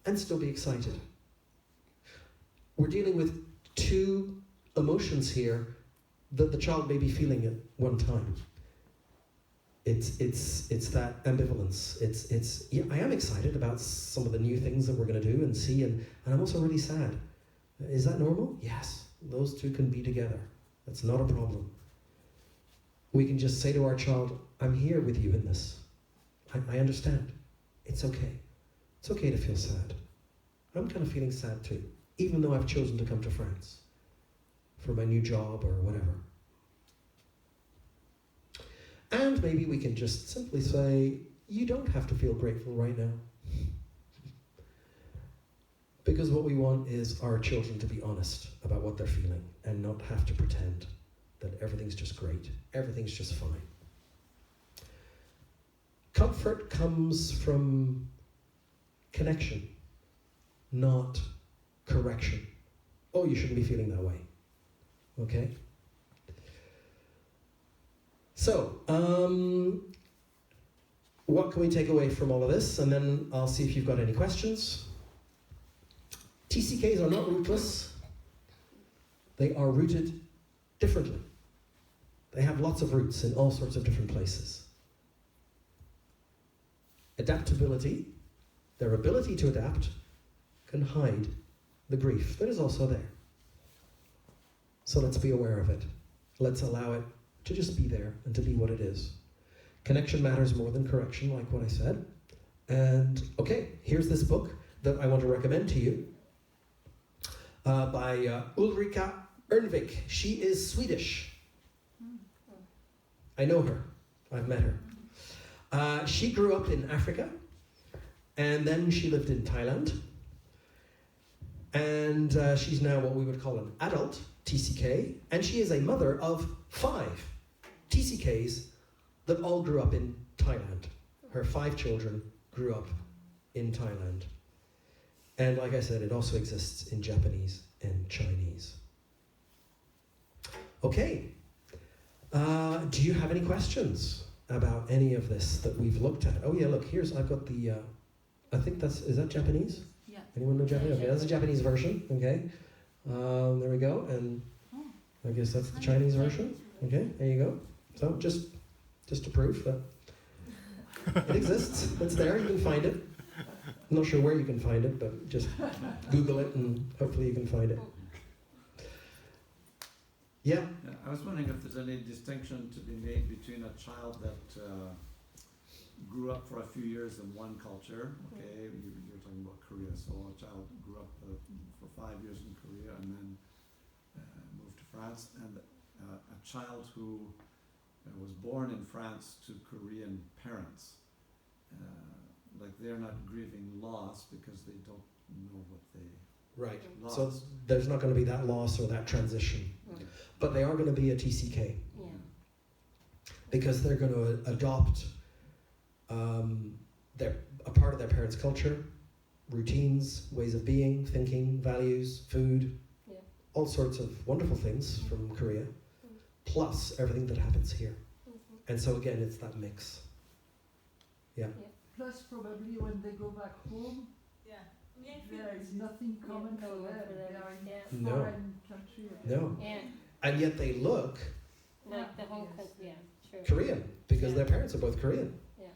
And still be excited. We're dealing with two emotions here that the child may be feeling at one time. It's that ambivalence. It's yeah, I am excited about some of the new things that we're going to do and see, and I'm also really sad. Is that normal? Yes. Those two can be together. That's not a problem. We can just say to our child, I'm here with you in this. I understand. It's okay. It's okay to feel sad. I'm kind of feeling sad too, even though I've chosen to come to France for my new job or whatever. And maybe we can just simply say, you don't have to feel grateful right now. Because what we want is our children to be honest about what they're feeling and not have to pretend that everything's just great, everything's just fine. Comfort comes from connection, not correction. Oh, you shouldn't be feeling that way. Okay? So, what can we take away from all of this? And then I'll see if you've got any questions. TCKs are not rootless. They are rooted differently. They have lots of roots in all sorts of different places. Adaptability, their ability to adapt, can hide the grief that is also there. So let's be aware of it. Let's allow it to just be there and to be what it is. Connection matters more than correction, like what I said. And okay, here's this book that I want to recommend to you by Ulrika Ernvik. She is Swedish. I know her. I've met her. She grew up in Africa, and then she lived in Thailand. And she's now what we would call an adult TCK, and she is a mother of 5 TCKs that all grew up in Thailand. Her 5 children grew up in Thailand. And like I said, it also exists in Japanese and Chinese. Okay. Do you have any questions about any of this that we've looked at? Oh yeah, look, I've got the, I think is that Japanese? Yeah. Anyone know Japanese? Okay, that's a Japanese version, okay. There we go, and I guess that's the Chinese version. Okay, there you go. So just to prove that it exists, it's there, you can find it. I'm not sure where you can find it, but just Google it and hopefully you can find it. Yeah? I was wondering if there's any distinction to be made between a child that grew up for a few years in one culture, okay, you're talking about Korea, so a child grew up for 5 years in Korea and then moved to France, and a child who was born in France to Korean parents, like they're not grieving loss because they don't know what they Right. lost. So there's not going to be that loss or that transition. But they are going to be a TCK. Yeah. Because they're going to adopt a part of their parents' culture, routines, ways of being, thinking, values, food, all sorts of wonderful things from Korea, plus everything that happens here. And so again, it's that mix. Yeah. Plus, probably when they go back home, there is nothing common for them. They are in a foreign country. No. Yeah. And yet they look Like the whole country, true. Korean because their parents are both Korean. Yeah.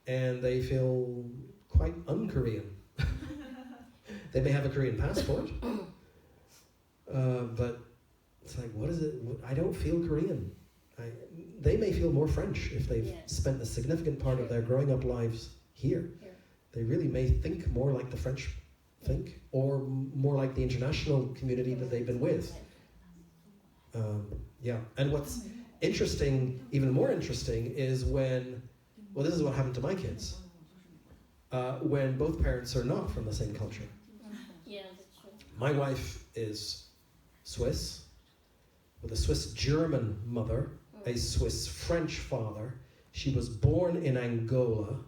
And they feel quite un-Korean. They may have a Korean passport, but it's like, what is it? I don't feel Korean. They may feel more French if they've spent a significant part of their growing up lives here. They really may think more like the French think, or more like the international community that they've been with. And what's interesting, even more interesting, is when, well, this is what happened to my kids, when both parents are not from the same culture. Yeah, that's true. My wife is Swiss, with a Swiss-German mother, a Swiss-French father. She was born in Angola,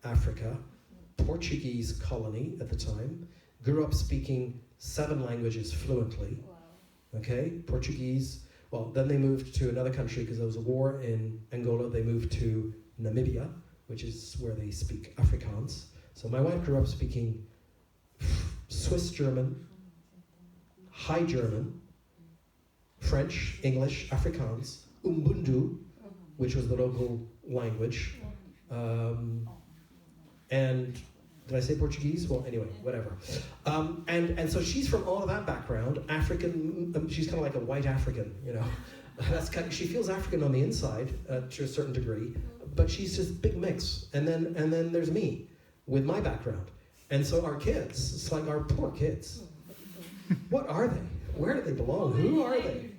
Africa, Portuguese colony at the time, grew up speaking 7 languages fluently. Wow. Okay, Portuguese. Well, then they moved to another country because there was a war in Angola. They moved to Namibia, which is where they speak Afrikaans. So my wife grew up speaking Swiss German, High German, French, English, Afrikaans, Ubuntu, which was the local language. And did I say Portuguese? Well, anyway, whatever. And so she's from all of that background, African. She's kind of like a white African, you know. That's kind of, she feels African on the inside to a certain degree, but she's just big mix. And then there's me with my background. And so our kids, it's like our poor kids. What are they? Where do they belong? Who are they?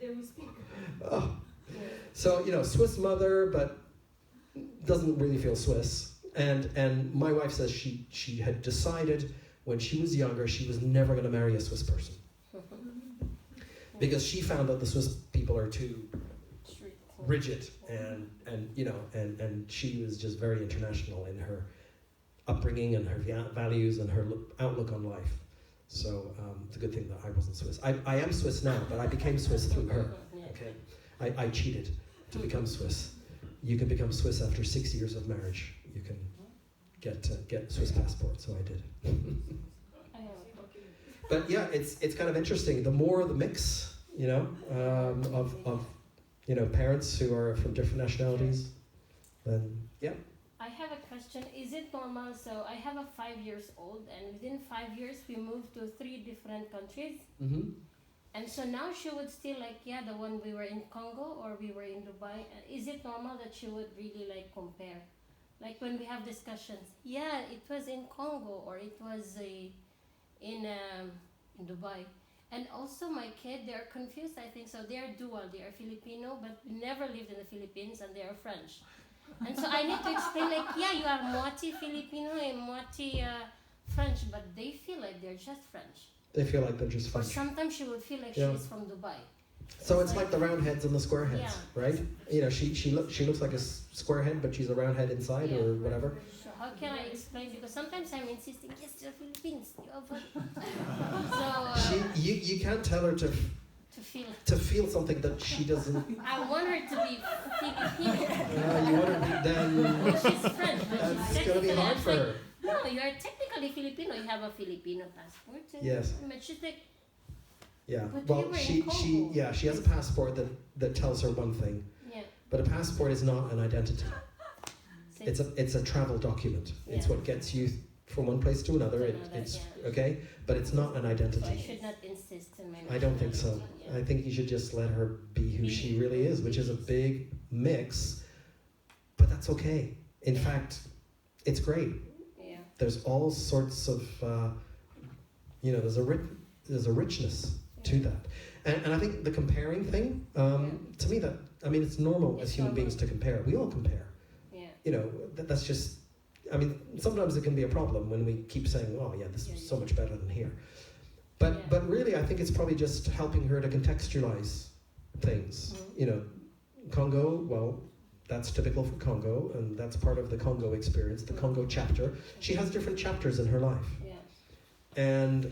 Oh. So, you know, Swiss mother, but doesn't really feel Swiss. And my wife says she had decided when she was younger she was never going to marry a Swiss person. Because she found out the Swiss people are too rigid and you know, and she was just very international in her upbringing and her values and her outlook on life. So it's a good thing that I wasn't Swiss. I am Swiss now, but I became Swiss through her. Okay, I cheated to become Swiss. You can become Swiss after 6 years of marriage. You can get Swiss passport, so I did. But yeah, it's kind of interesting. The more the mix, you know, of you know, parents who are from different nationalities, then yeah. I have a question. Is it normal? So I have a 5-year-old, and within 5 years we moved to 3 different countries. Mm-hmm. And so now she would still like, yeah, the one we were in Congo or we were in Dubai. Is it normal that she would really like compare? Like when we have discussions, yeah, it was in Congo or it was in Dubai. And also my kid, they're confused, I think. So they're dual, they are Filipino, but never lived in the Philippines, and they are French. And so I need to explain, like, yeah, you are moitié Filipino and moitié French, but they feel like they're just French. They feel like they're just French. Or sometimes she would feel like she's from Dubai. So it's like the round heads and the square heads, right? You know, she looks like a square head, but she's a round head inside or whatever. So how can I explain? Because sometimes I'm insisting, yes, they're Philippines. So you can't tell her to feel something that she doesn't. I want her to be Filipino. You want her to be then. She's French, but That's she's gonna be hard for her. No, you are technically Filipino. You have a Filipino passport. Yes. But she's like. Yeah. But Well, she has a passport that tells her one thing. Yeah. But a passport is not an identity. It's a travel document. It's what gets you from one place to another. It's okay, but it's not an identity. So I should not insist in my. I don't think so. Yeah. I think you should just let her be who she really is, which is a big mix. But that's okay. In fact, it's great. Yeah. There's all sorts of, you know, there's a richness to that, and I think the comparing thing, to me, that I mean, it's normal as human beings to compare. We all compare. Yeah. You know, that's just. I mean, sometimes it can be a problem when we keep saying, "Oh, yeah, this is so much better than here," but really, I think it's probably just helping her to contextualize things. Mm-hmm. You know, Congo. Well, that's typical for Congo, and that's part of the Congo experience, the Congo chapter. She has different chapters in her life, and.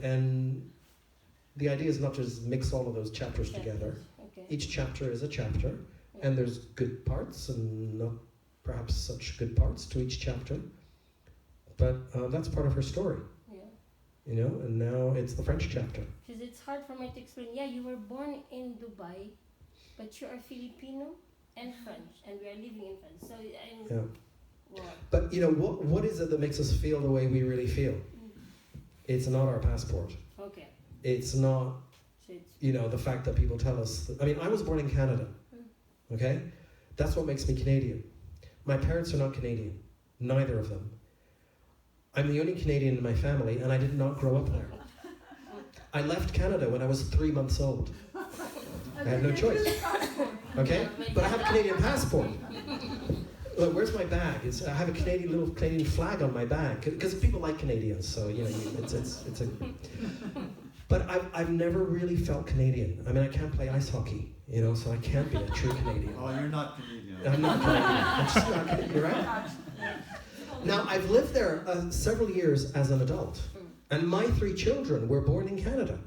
The idea is not to just mix all of those chapters together. Okay. Each chapter is a chapter, and there's good parts and not perhaps such good parts to each chapter. But that's part of her story. Yeah. You know, and now it's the French chapter. Because it's hard for me to explain. Yeah, you were born in Dubai, but you are Filipino and French, and we are living in France. So But you know, what is it that makes us feel the way we really feel? It's not our passport. Okay. It's not, you know, the fact that people tell us. That, I mean, I was born in Canada, okay? That's what makes me Canadian. My parents are not Canadian, neither of them. I'm the only Canadian in my family, and I did not grow up there. I left Canada when I was 3 months old. I had no choice, okay? But I have a Canadian passport. Look, where's my bag? I have a little Canadian flag on my bag, because people like Canadians, so, you know, it's a... But I've never really felt Canadian. I mean, I can't play ice hockey, you know, so I can't be a true Canadian. Oh, you're not Canadian. I'm not Canadian. I'm just not Canadian. You're right. Now, I've lived there several years as an adult, and my 3 children were born in Canada.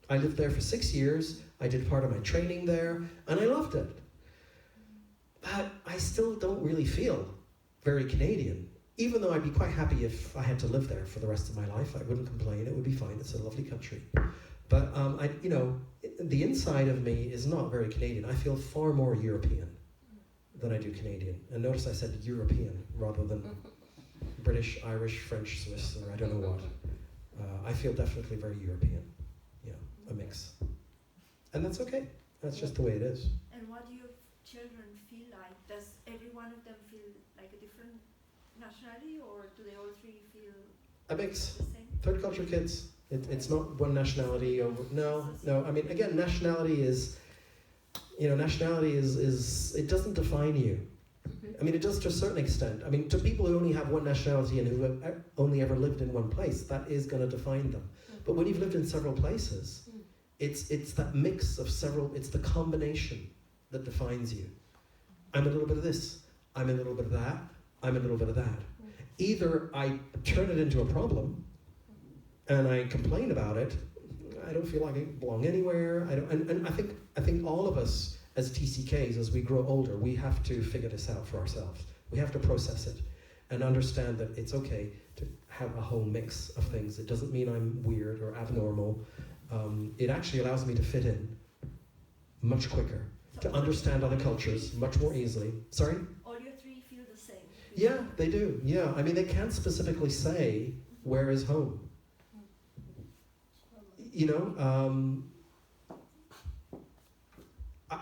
I lived there for 6 years. I did part of my training there, and I loved it. But I still don't really feel very Canadian. Even though I'd be quite happy if I had to live there for the rest of my life, I wouldn't complain. It would be fine. It's a lovely country. But you know, the inside of me is not very Canadian. I feel far more European than I do Canadian. And notice I said European rather than British, Irish, French, Swiss, or I don't know what. I feel definitely very European. Yeah, a mix. And that's okay. That's just the way it is. And what do your children feel like? Does every one of them feel like a different nationality, or do they all three feel A mix. the same? Third culture kids. It's not one nationality over. No. I mean, again, nationality is, it doesn't define you. I mean, it does to a certain extent. I mean, to people who only have one nationality and who have only ever lived in one place, that is going to define them. But when you've lived in several places, it's that mix of several, it's the combination that defines you. I'm a little bit of this, I'm a little bit of that, I'm a little bit of that. Either I turn it into a problem and I complain about it, I don't feel like I belong anywhere, and I think all of us as TCKs, as we grow older, we have to figure this out for ourselves. We have to process it and understand that it's okay to have a whole mix of things. It doesn't mean I'm weird or abnormal. It actually allows me to fit in much quicker, to understand other cultures much more easily. Sorry? All your three feel the same? Yeah, they do. Yeah, I mean, they can't specifically say, where is home?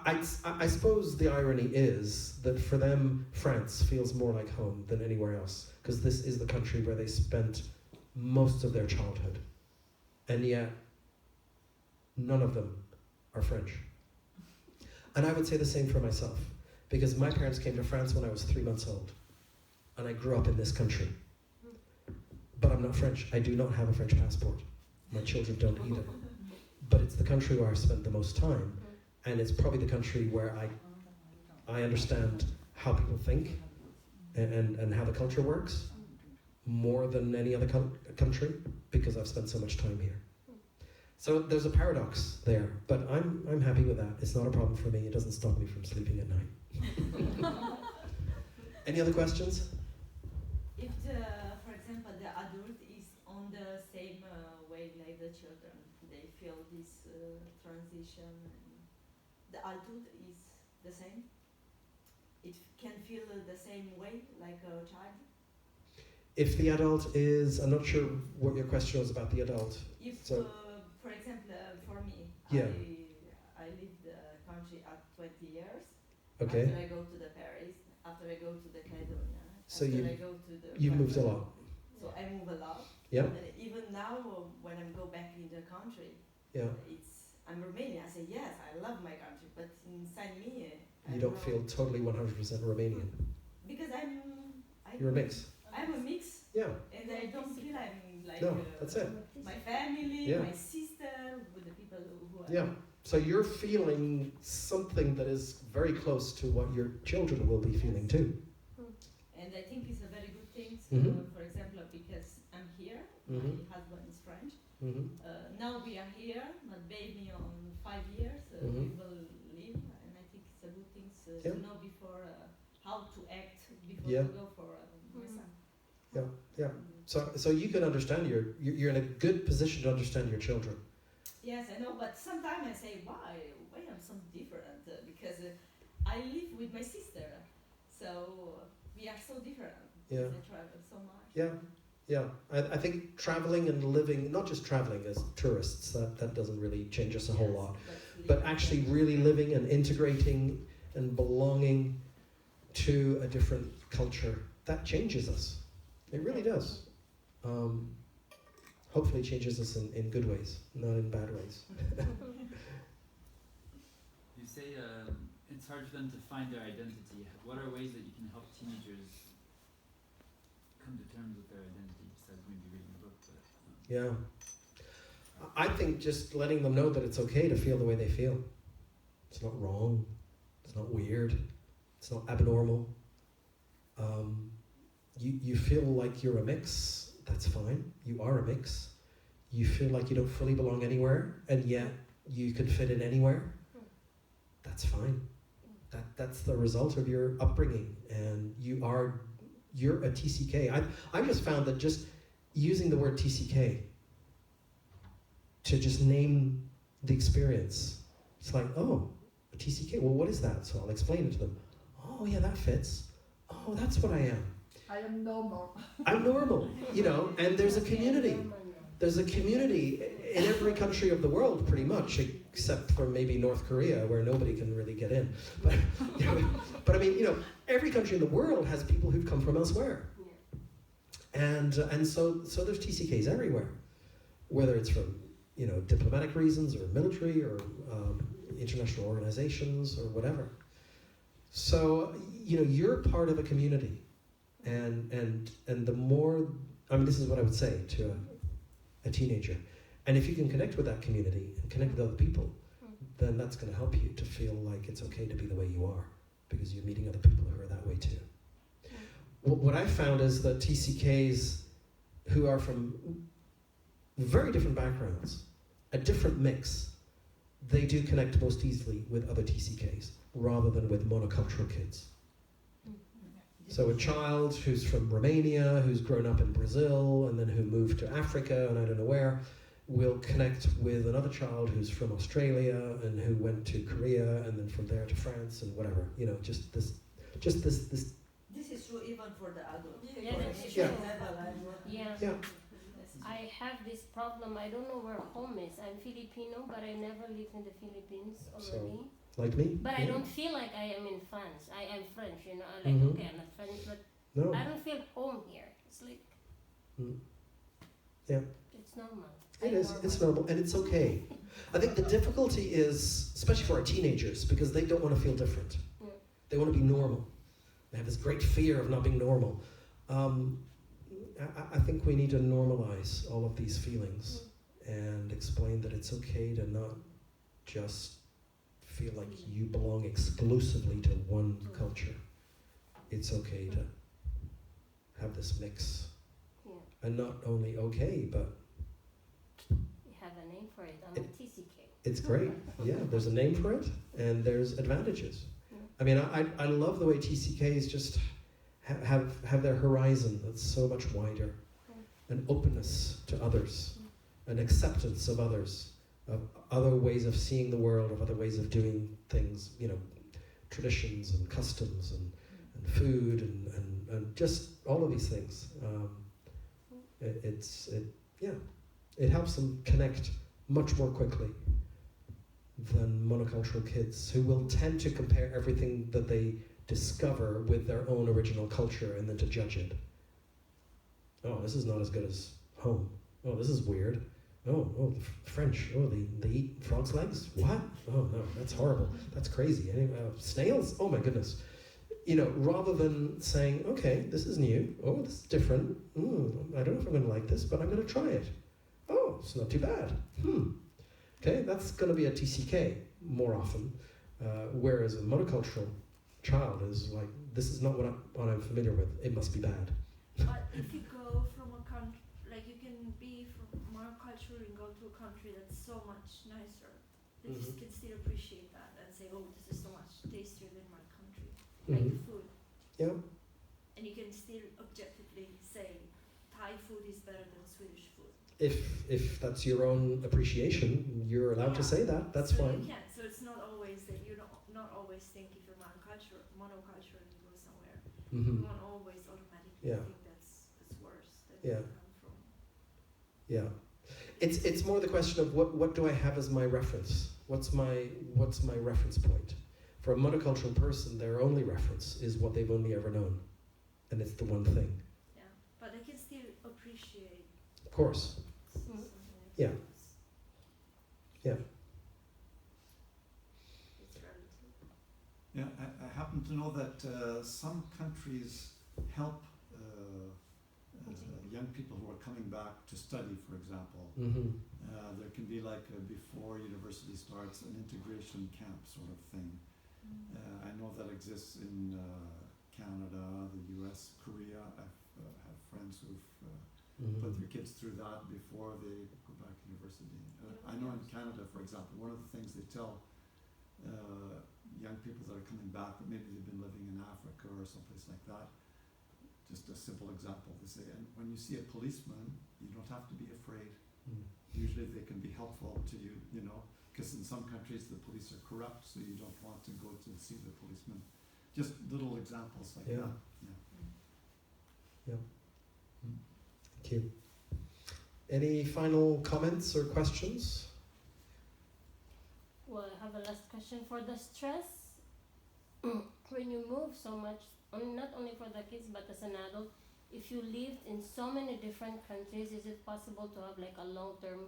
I suppose the irony is that for them, France feels more like home than anywhere else, because this is the country where they spent most of their childhood. And yet, none of them are French. And I would say the same for myself, because my parents came to France when I was 3 months old, and I grew up in this country. But I'm not French. I do not have a French passport. My children don't either. But it's the country where I spent the most time, and it's probably the country where I understand how people think and how the culture works more than any other country, because I've spent so much time here. So there's a paradox there, but I'm happy with that. It's not a problem for me. It doesn't stop me from sleeping at night. Any other questions? If, for example, the adult is on the same way like the children, they feel this transition, and the adult is the same? It can feel the same way like a child? If the adult is, I'm not sure what your question was about the adult. If, so, for example, for me, yeah. I leave the country at 20 years. Okay. After I go to the Paris, after I go to the Caledonia, so after I go to the you've moved a lot. So I move a lot. Yeah. And even now, when I go back in the country, Yeah. I'm Romanian. I say yes, I love my country, but inside me, You don't feel totally 100% Romanian. Because You're a mix. I'm a mix. Yeah. And I don't feel I'm like No, that's it. my family, Yeah. my sister, with the people who are. Yeah. So you're feeling something that is very close to what your children will be feeling too. And I think it's a very good thing. For example, because I'm here, my husband is French. Now we are here, but baby on 5 years we will live, and I think it's a good thing to know before how to act before you go for my son. Yeah, yeah. So you can understand you're in a good position to understand your children. Yes, I know, but sometimes I say, why I'm so different? Because I live with my sister, so we are so different. Yeah. I travel so much. Yeah, yeah. I think traveling and living, not just traveling as tourists, that doesn't really change us a whole lot, but actually really living and integrating and belonging to a different culture, that changes us. It really does. Hopefully changes us in good ways, not in bad ways. You say it's hard for them to find their identity. What are ways that you can help teenagers come to terms with their identity, besides maybe reading a book? Yeah. I think just letting them know that it's okay to feel the way they feel. It's not wrong. It's not weird. It's not abnormal. You feel like you're a mix. That's fine. You are a mix. You feel like you don't fully belong anywhere, and yet you can fit in anywhere. That's fine. That's the result of your upbringing, and you're a TCK. I just found that just using the word TCK to just name the experience, it's like, oh, a TCK. Well, what is that? So I'll explain it to them. Oh, oh yeah, that fits. Oh, that's what I am. I am normal. I'm normal, you know, and there's a community. There's a community in every country of the world, pretty much, except for maybe North Korea, where nobody can really get in. But, you know, but I mean, you know, every country in the world has people who've come from elsewhere. And so there's TCKs everywhere, whether it's from, you know, diplomatic reasons or military or international organizations or whatever. So, you know, you're part of a community. And the more, I mean, this is what I would say to a teenager. And if you can connect with that community and connect with other people, then that's going to help you to feel like it's okay to be the way you are, because you're meeting other people who are that way too. What I found is that TCKs who are from very different backgrounds, a different mix, they do connect most easily with other TCKs rather than with monocultural kids. So a child who's from Romania, who's grown up in Brazil, and then who moved to Africa and I don't know where, will connect with another child who's from Australia and who went to Korea and then from there to France and whatever. You know, just this. This is true even for the adults. Yeah, that's Yeah. true. Yeah. Yeah. I have this problem. I don't know where home is. I'm Filipino, but I never lived in the Philippines already. Like me? But yeah. I don't feel like I am in France. I am French, you know. Like, Mhm. okay, I'm not French, but No. I don't feel home here. It's like, Yeah. it's normal. It is. It's normal, and it's okay. I think the difficulty is, especially for our teenagers, because they don't want to feel different. Yeah. They want to be normal. They have this great fear of not being normal. I think we need to normalize all of these feelings and explain that it's okay to not just feel like you belong exclusively to one culture. It's okay to have this mix. Yeah. And not only okay, but You have a name for it. I'm a TCK. it's great. Yeah, there's a name for it, and there's advantages. Yeah. I mean, I love the way TCKs just have their horizon that's so much wider, an openness to others, an acceptance of others, of other ways of seeing the world, of other ways of doing things, you know, traditions and customs and food and just all of these things. It helps them connect much more quickly than monocultural kids who will tend to compare everything that they discover with their own original culture and then to judge it. Oh, this is not as good as home. Oh, this is weird. Oh, the French. Oh, they eat frogs' legs? What? Oh, no, that's horrible. That's crazy. Snails? Oh, my goodness. You know, rather than saying, okay, this is new. Oh, this is different. I don't know if I'm going to like this, but I'm going to try it. Oh, it's not too bad. Okay, that's going to be a TCK more often, whereas a monocultural child is like, this is not what I'm familiar with. It must be bad. But if you go from a country, like you can be from monocultural and go to a country that's so much nicer, that you can still appreciate that and say, oh, this is so much tastier than my country. Like the food. Yeah. And you can still objectively say Thai food is better than Swedish food. If that's your own appreciation, you're allowed to say that. That's so fine. You can. So it's not always that you don't not always think if you're monocultural and you go somewhere, you won't always automatically think that's worse than where you come from. Yeah. It's more the question of what do I have as my reference? What's my reference point? For a monocultural person, their only reference is what they've only ever known. And it's the one thing. Yeah. But they can still appreciate. Of course. Yeah. Yeah. It's relative. Yeah, I happen to know that some countries help young people who are coming back to study, for example. There can be like before university starts, an integration camp sort of thing. I know that exists in Canada, the US, Korea. I have friends who've put their kids through that before they go back to university. I know in Canada, for example, one of the things they tell young people that are coming back, or maybe they've been living in Africa or someplace like that, just a simple example, they say, and when you see a policeman, you don't have to be afraid. Usually they can be helpful to you, you know, because in some countries the police are corrupt, so you don't want to go to see the policeman. just little examples like Yeah. that. Thank you. Any final comments or questions? Well, I have a last question for the stress. When you move so much, not only for the kids but as an adult, if you lived in so many different countries, is it possible to have like a long-term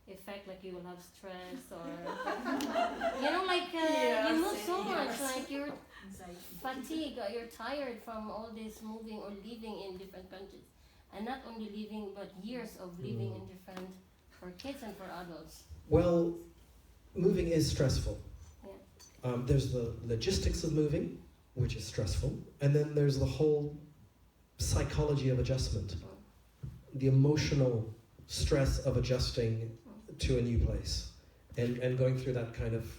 effect, like you will have stress or you move so much, like you're fatigued, or you're tired from all this moving or living in different countries, and not only living but years of living in different, for kids and for adults. Well, moving is stressful. Yeah. There's the logistics of moving, which is stressful, and then there's the whole psychology of adjustment, the emotional stress of adjusting to a new place, and going through that kind of,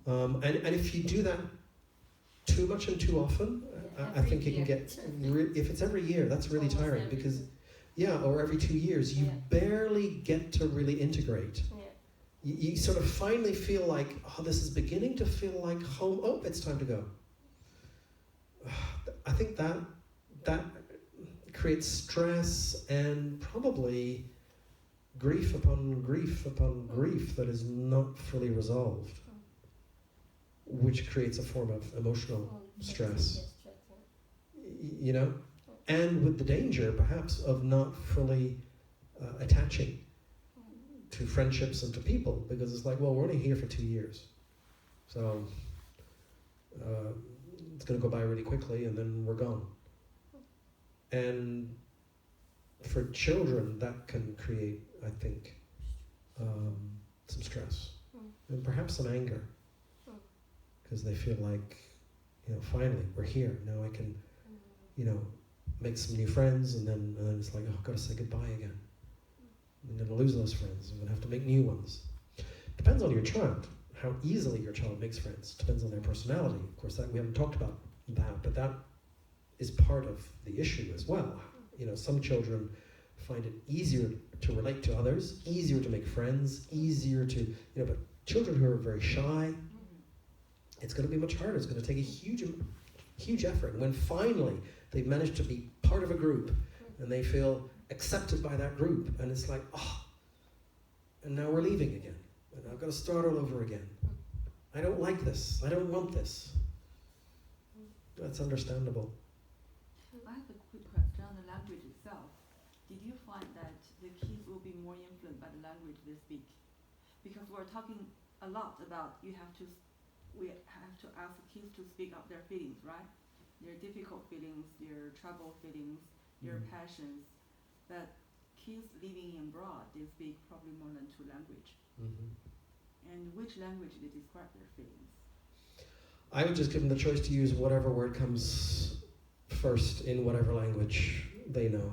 and if you do that too much and too often, I think it can get, if it's every year, that's really Almost tiring, every because, or every 2 years, you barely get to really integrate. You sort of finally feel like, this is beginning to feel like home. Oh, it's time to go. I think that creates stress and probably grief upon grief upon grief that is not fully resolved, which creates a form of emotional stress. And with the danger, perhaps, of not fully attaching to friendships and to people, because it's like, well, we're only here for 2 years, so it's going to go by really quickly, and then we're gone. And for children, that can create, I think, some stress, and perhaps some anger, because they feel like, finally, we're here. Now I can, make some new friends, and then it's like, I've got to say goodbye again. I'm going to lose those friends. I'm going to have to make new ones. Depends on your child, how easily your child makes friends. Depends on their personality. Of course, that we haven't talked about that, but that is part of the issue as well. Some children find it easier to relate to others, easier to make friends, easier to, but children who are very shy, it's going to be much harder. It's going to take a huge effort. When finally they've managed to be part of a group and they feel accepted by that group, and it's like, and now we're leaving again, and I've got to start all over again. I don't like this. I don't want this. That's understandable. I have a quick question on the language itself. Did you find that the kids will be more influenced by the language they speak? Because we're talking a lot about we have to ask the kids to speak out their feelings, right? Their difficult feelings, their trouble feelings, their passions. But kids living abroad, they speak probably more than 2 languages. And which language they describe their feelings? I would just give them the choice to use whatever word comes first in whatever language they know.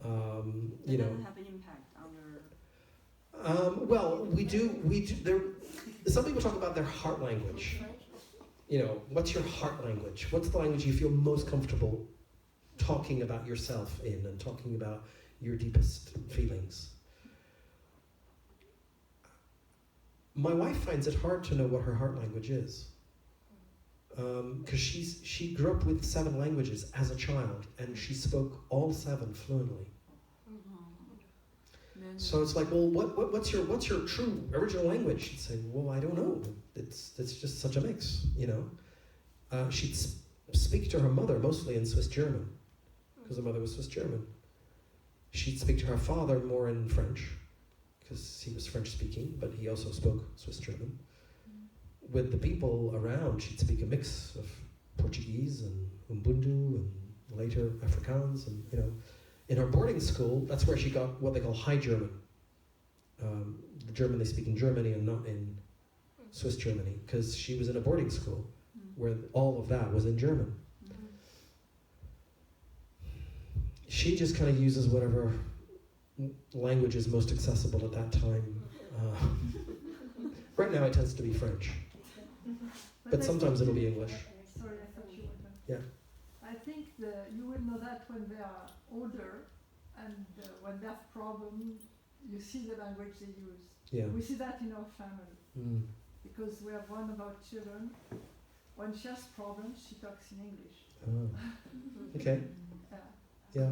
Does that have an impact on their... Well, we do. Some people talk about their heart language. What's your heart language? What's the language you feel most comfortable talking about yourself in, and talking about your deepest feelings? My wife finds it hard to know what her heart language is, because she grew up with 7 languages as a child, and she spoke all 7 fluently. So it's like, well, what's your true original language? She'd say, well, I don't know. It's just such a mix, She'd speak to her mother mostly in Swiss German, because her mother was Swiss German. She'd speak to her father more in French, because he was French speaking, but he also spoke Swiss German. With the people around, she'd speak a mix of Portuguese and Ubuntu and later Afrikaans, and in her boarding school, that's where she got what they call High German, the German they speak in Germany and not in Swiss Germany, because she was in a boarding school where all of that was in German. She just kind of uses whatever language is most accessible at that time. Right now it tends to be French, but sometimes it'll be English. Sorry, I thought you were done. Yeah. I think you will know that when they are older, and when they have problems, you see the language they use. Yeah. We see that in our family, because we have one of our children When she has problems, she talks in English. Okay. Yeah.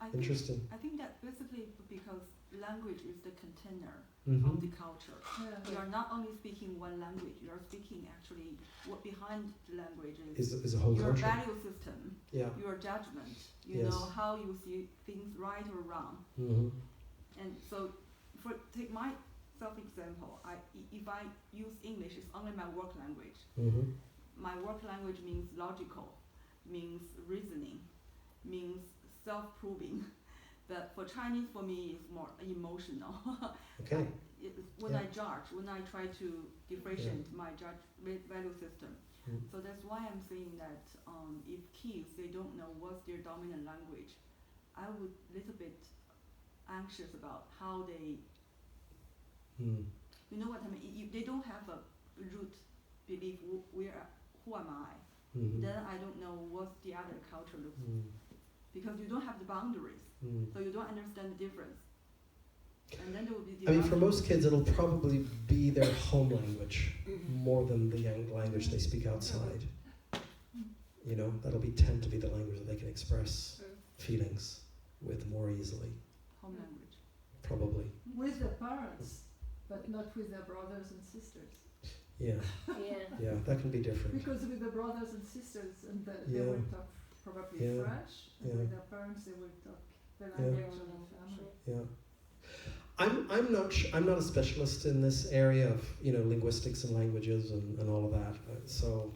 I Interesting. I think that basically because language is the container Mm-hmm. of the culture. Yeah. You are not only speaking one language, you are speaking actually what behind the language is a whole your culture. value system, Yeah. your judgment, Yes. know, how you see things right or wrong. Mm-hmm. And so, take my self-example, if I use English, it's only my work language. Mm-hmm. My work language means logical, means reasoning, means self-proving. But for Chinese, for me, it's more emotional. Okay. When I judge, when I try to differentiate my value system. Mm. So that's why I'm saying that if kids, they don't know what's their dominant language, I would little bit anxious about how they, you know what I mean? If they don't have a root belief, who am I? Mm-hmm. Then I don't know what the other culture looks like. Because you don't have the boundaries, so you don't understand the difference. And then there will be I mean, for most kids, it'll probably be their home language more than the language they speak outside. You know, tend to be the language that they can express feelings with more easily. Home language. Probably. With the parents, but not with their brothers and sisters. Yeah. Yeah, that can be different. Because with the brothers and sisters, and they Yeah. will talk probably Yeah. French, and Yeah. with their parents, they will talk the language of the family. Yeah. I'm not a specialist in this area of linguistics and languages and all of that. So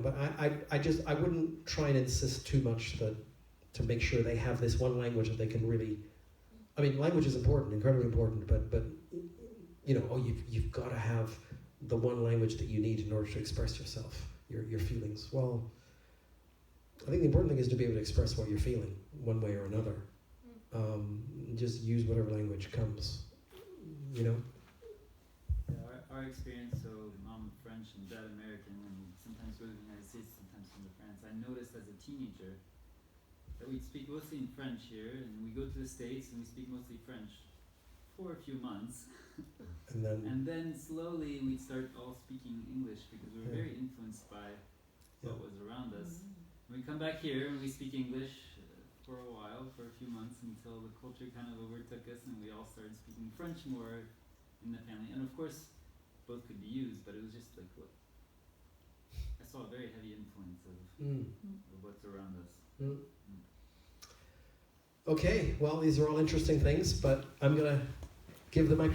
but I wouldn't try and insist too much to make sure they have this one language that they can really. I mean, language is important, incredibly important, but you've got to have the one language that you need in order to express yourself, your feelings. Well, I think the important thing is to be able to express what you're feeling one way or another. Just use whatever language comes, Yeah, our experience, so mom French and dad American, and sometimes go to the United States, sometimes come to France. I noticed as a teenager that we'd speak mostly in French here, and we go to the States and we speak mostly French for a few months. And then slowly we'd start all speaking English because we were very influenced by what was around us. We come back here and we speak English for a while, for a few months, until the culture kind of overtook us and we all started speaking French more in the family. And of course, both could be used, but it was just like what I saw a very heavy influence of what's around us. Okay, well, these are all interesting things, but I'm going to give the microphone